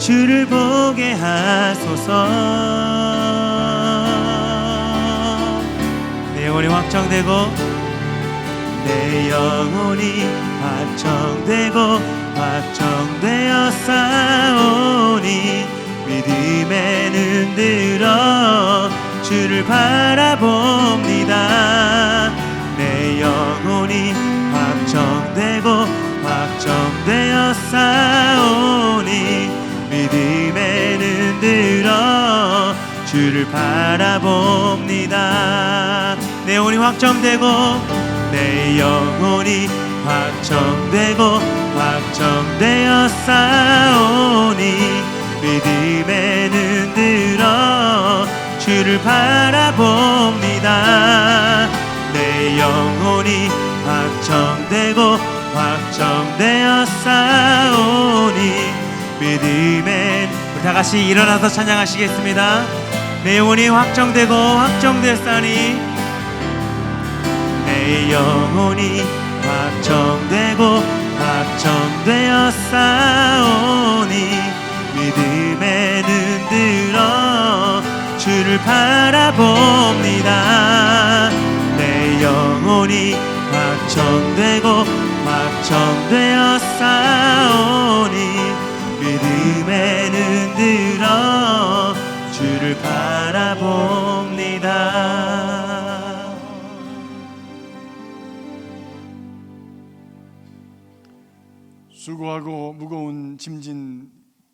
주를 보게 하소서. 내 영혼이 확정되고 내 영혼이 확정되고 확정되어 싸우니 믿음에 눈 들어 주를 바라봅니다. 내 영혼이 확정되고 확정되어 싸우니 믿음에 눈 들어 주를 바라봅니다. 내 영혼이 확정되고 내 영혼이 확정되고 확정되어 싸우니 믿음에 눈 들어 주를 바라봅니다. 내 영혼이 확정되고 확정되어 싸우니 믿음에, 우리 다같이 일어나서 찬양하시겠습니다. 내 영혼이 확정되고 확정되었사니 내 영혼이 확정되고 확정되어 싸우니 믿음에 눈 들어 주를 바라봅니다. 내 영혼이 확정되고 확정되어 싸우니 믿음에 눈 들어 주를 바라봅니다. 수고하고 무거운 짐진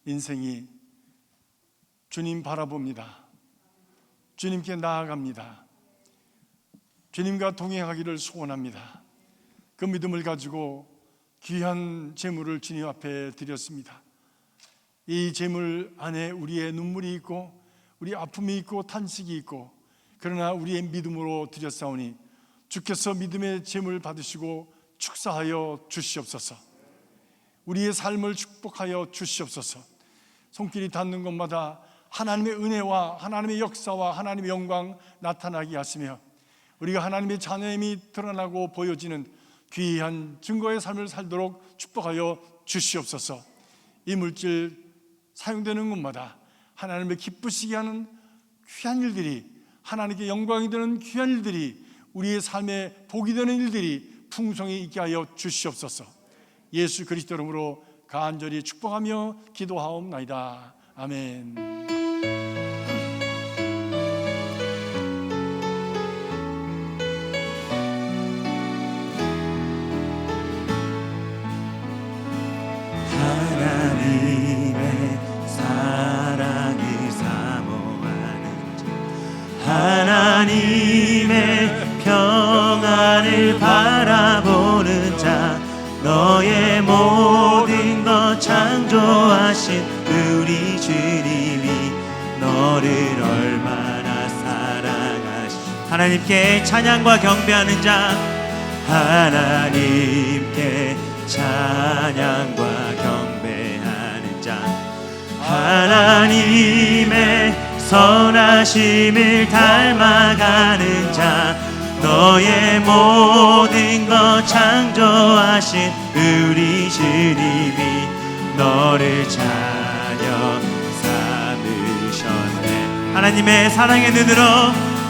인생이 주님 바라봅니다. 주님께 나아갑니다. 주님과 동행하기를 소원합니다. 그 믿음을 가지고 귀한 제물을 주님 앞에 드렸습니다. 이 제물 안에 우리의 눈물이 있고 우리 아픔이 있고 탄식이 있고, 그러나 우리의 믿음으로 드렸사오니 주께서 믿음의 제물 받으시고 축사하여 주시옵소서. 우리의 삶을 축복하여 주시옵소서. 손길이 닿는 곳마다 하나님의 은혜와 하나님의 역사와 하나님의 영광 나타나게 하시며 우리가 하나님의 자녀임이 드러나고 보여지는 귀한 증거의 삶을 살도록 축복하여 주시옵소서. 이 물질 사용되는 곳마다 하나님을 기쁘시게 하는 귀한 일들이, 하나님께 영광이 되는 귀한 일들이, 우리의 삶에 복이 되는 일들이 풍성히 있게 하여 주시옵소서. 예수 그리스도 이름으로 간절히 축복하며 기도하옵나이다. 아멘. 하나님의 사랑을 사모하는 자, 하나님의 평안을 바라보는 자, 너의 모든 것 창조하신 우리 주님이 너를 얼마나 사랑하시. 하나님께 찬양과 경배하는 자, 하나님께 찬양과 경배하는 자, 하나님의 선하심을 닮아가는 자, 너의 모든 것 창조하신 우리 주님이 너를 자녀 삼으셨네. 하나님의 사랑의 눈으로,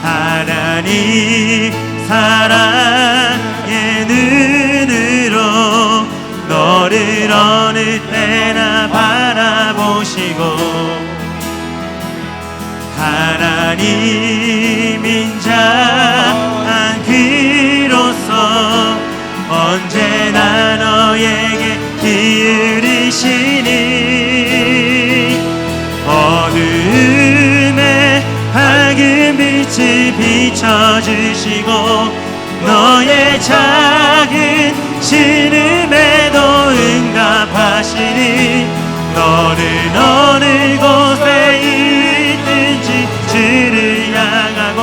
하나님 사랑의 눈으로 너를 어느 때나 바라보시고, 하나님 인자한 귀로서 언제나 너에게 기울이시니, 어둠에 밝은 빛을 비춰주시고 너의 작은 신음에도 응답하시니, 너는 어느 곳에 있든지 주를 향하고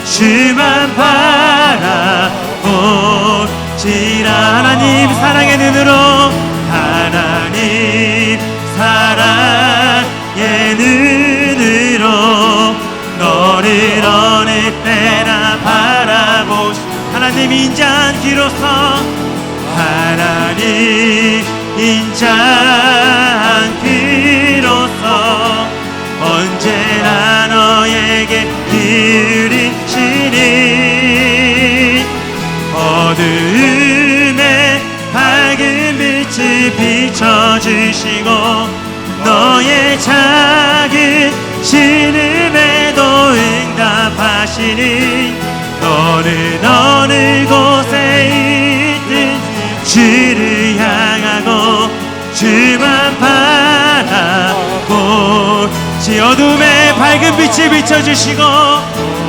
주만 바라보지라. 하나님 사랑의 눈으로, 하나님 사랑의 눈으로 너를 어느 때나 바라보시. 하나님 인자한 귀로서, 하나님 인자한 귀로서 어두움에 밝은 빛을 비춰주시고 너의 작은 신음에도 응답하시니 너는 어느 곳에 있든 주를 향하고 주만 바라보 어둠에 밝은 빛을 비춰주시고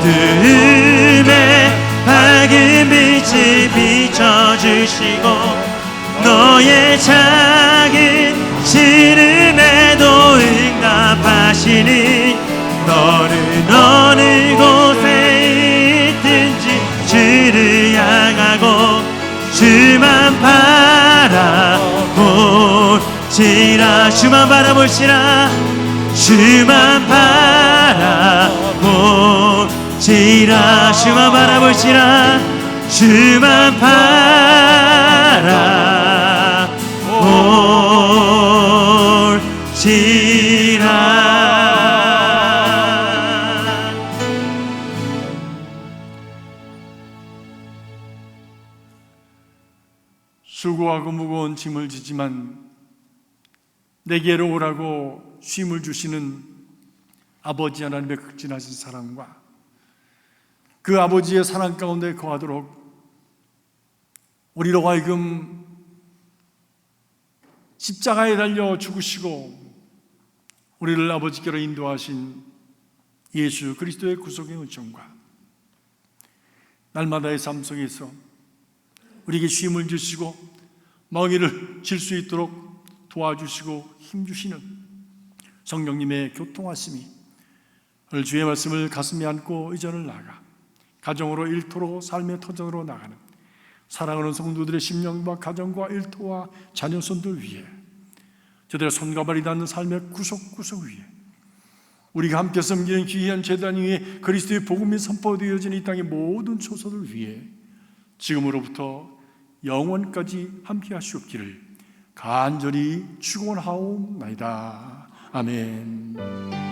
어둠에 밝은 빛을 비춰주시고 너의 작은 신음에도 응답하시니 너는 어느 곳에 있든지 주를 향하고 주만 바라보시라 주만 바라보시라 주만 바라보시라 주만 바라보시라 주만 바라보시라. 수고하고 무거운 짐을 지지만 내게로 오라고 쉼을 주시는 아버지 하나님의 극진하신 사랑과 그 아버지의 사랑 가운데 거하도록 우리로 하여금 십자가에 달려 죽으시고 우리를 아버지께로 인도하신 예수 그리스도의 구속의 은총과 날마다의 삶 속에서 우리에게 쉼을 주시고 멍에를 질 수 있도록 도와주시고 힘주시는 성령님의 교통하심이 오늘 주의 말씀을 가슴에 안고 의전을 나가 가정으로 일터로 삶의 터전으로 나가는 사랑하는 성도들의 심령과 가정과 일터와 자녀손들 위해 저들의 손과 발이 닿는 삶의 구석구석 위에 우리가 함께 섬기는 귀한 제단 위에 그리스도의 복음이 선포되어진 이 땅의 모든 초소들 위해 지금으로부터 영원까지 함께 하시옵기를 간절히 축원하옵나이다. 아멘.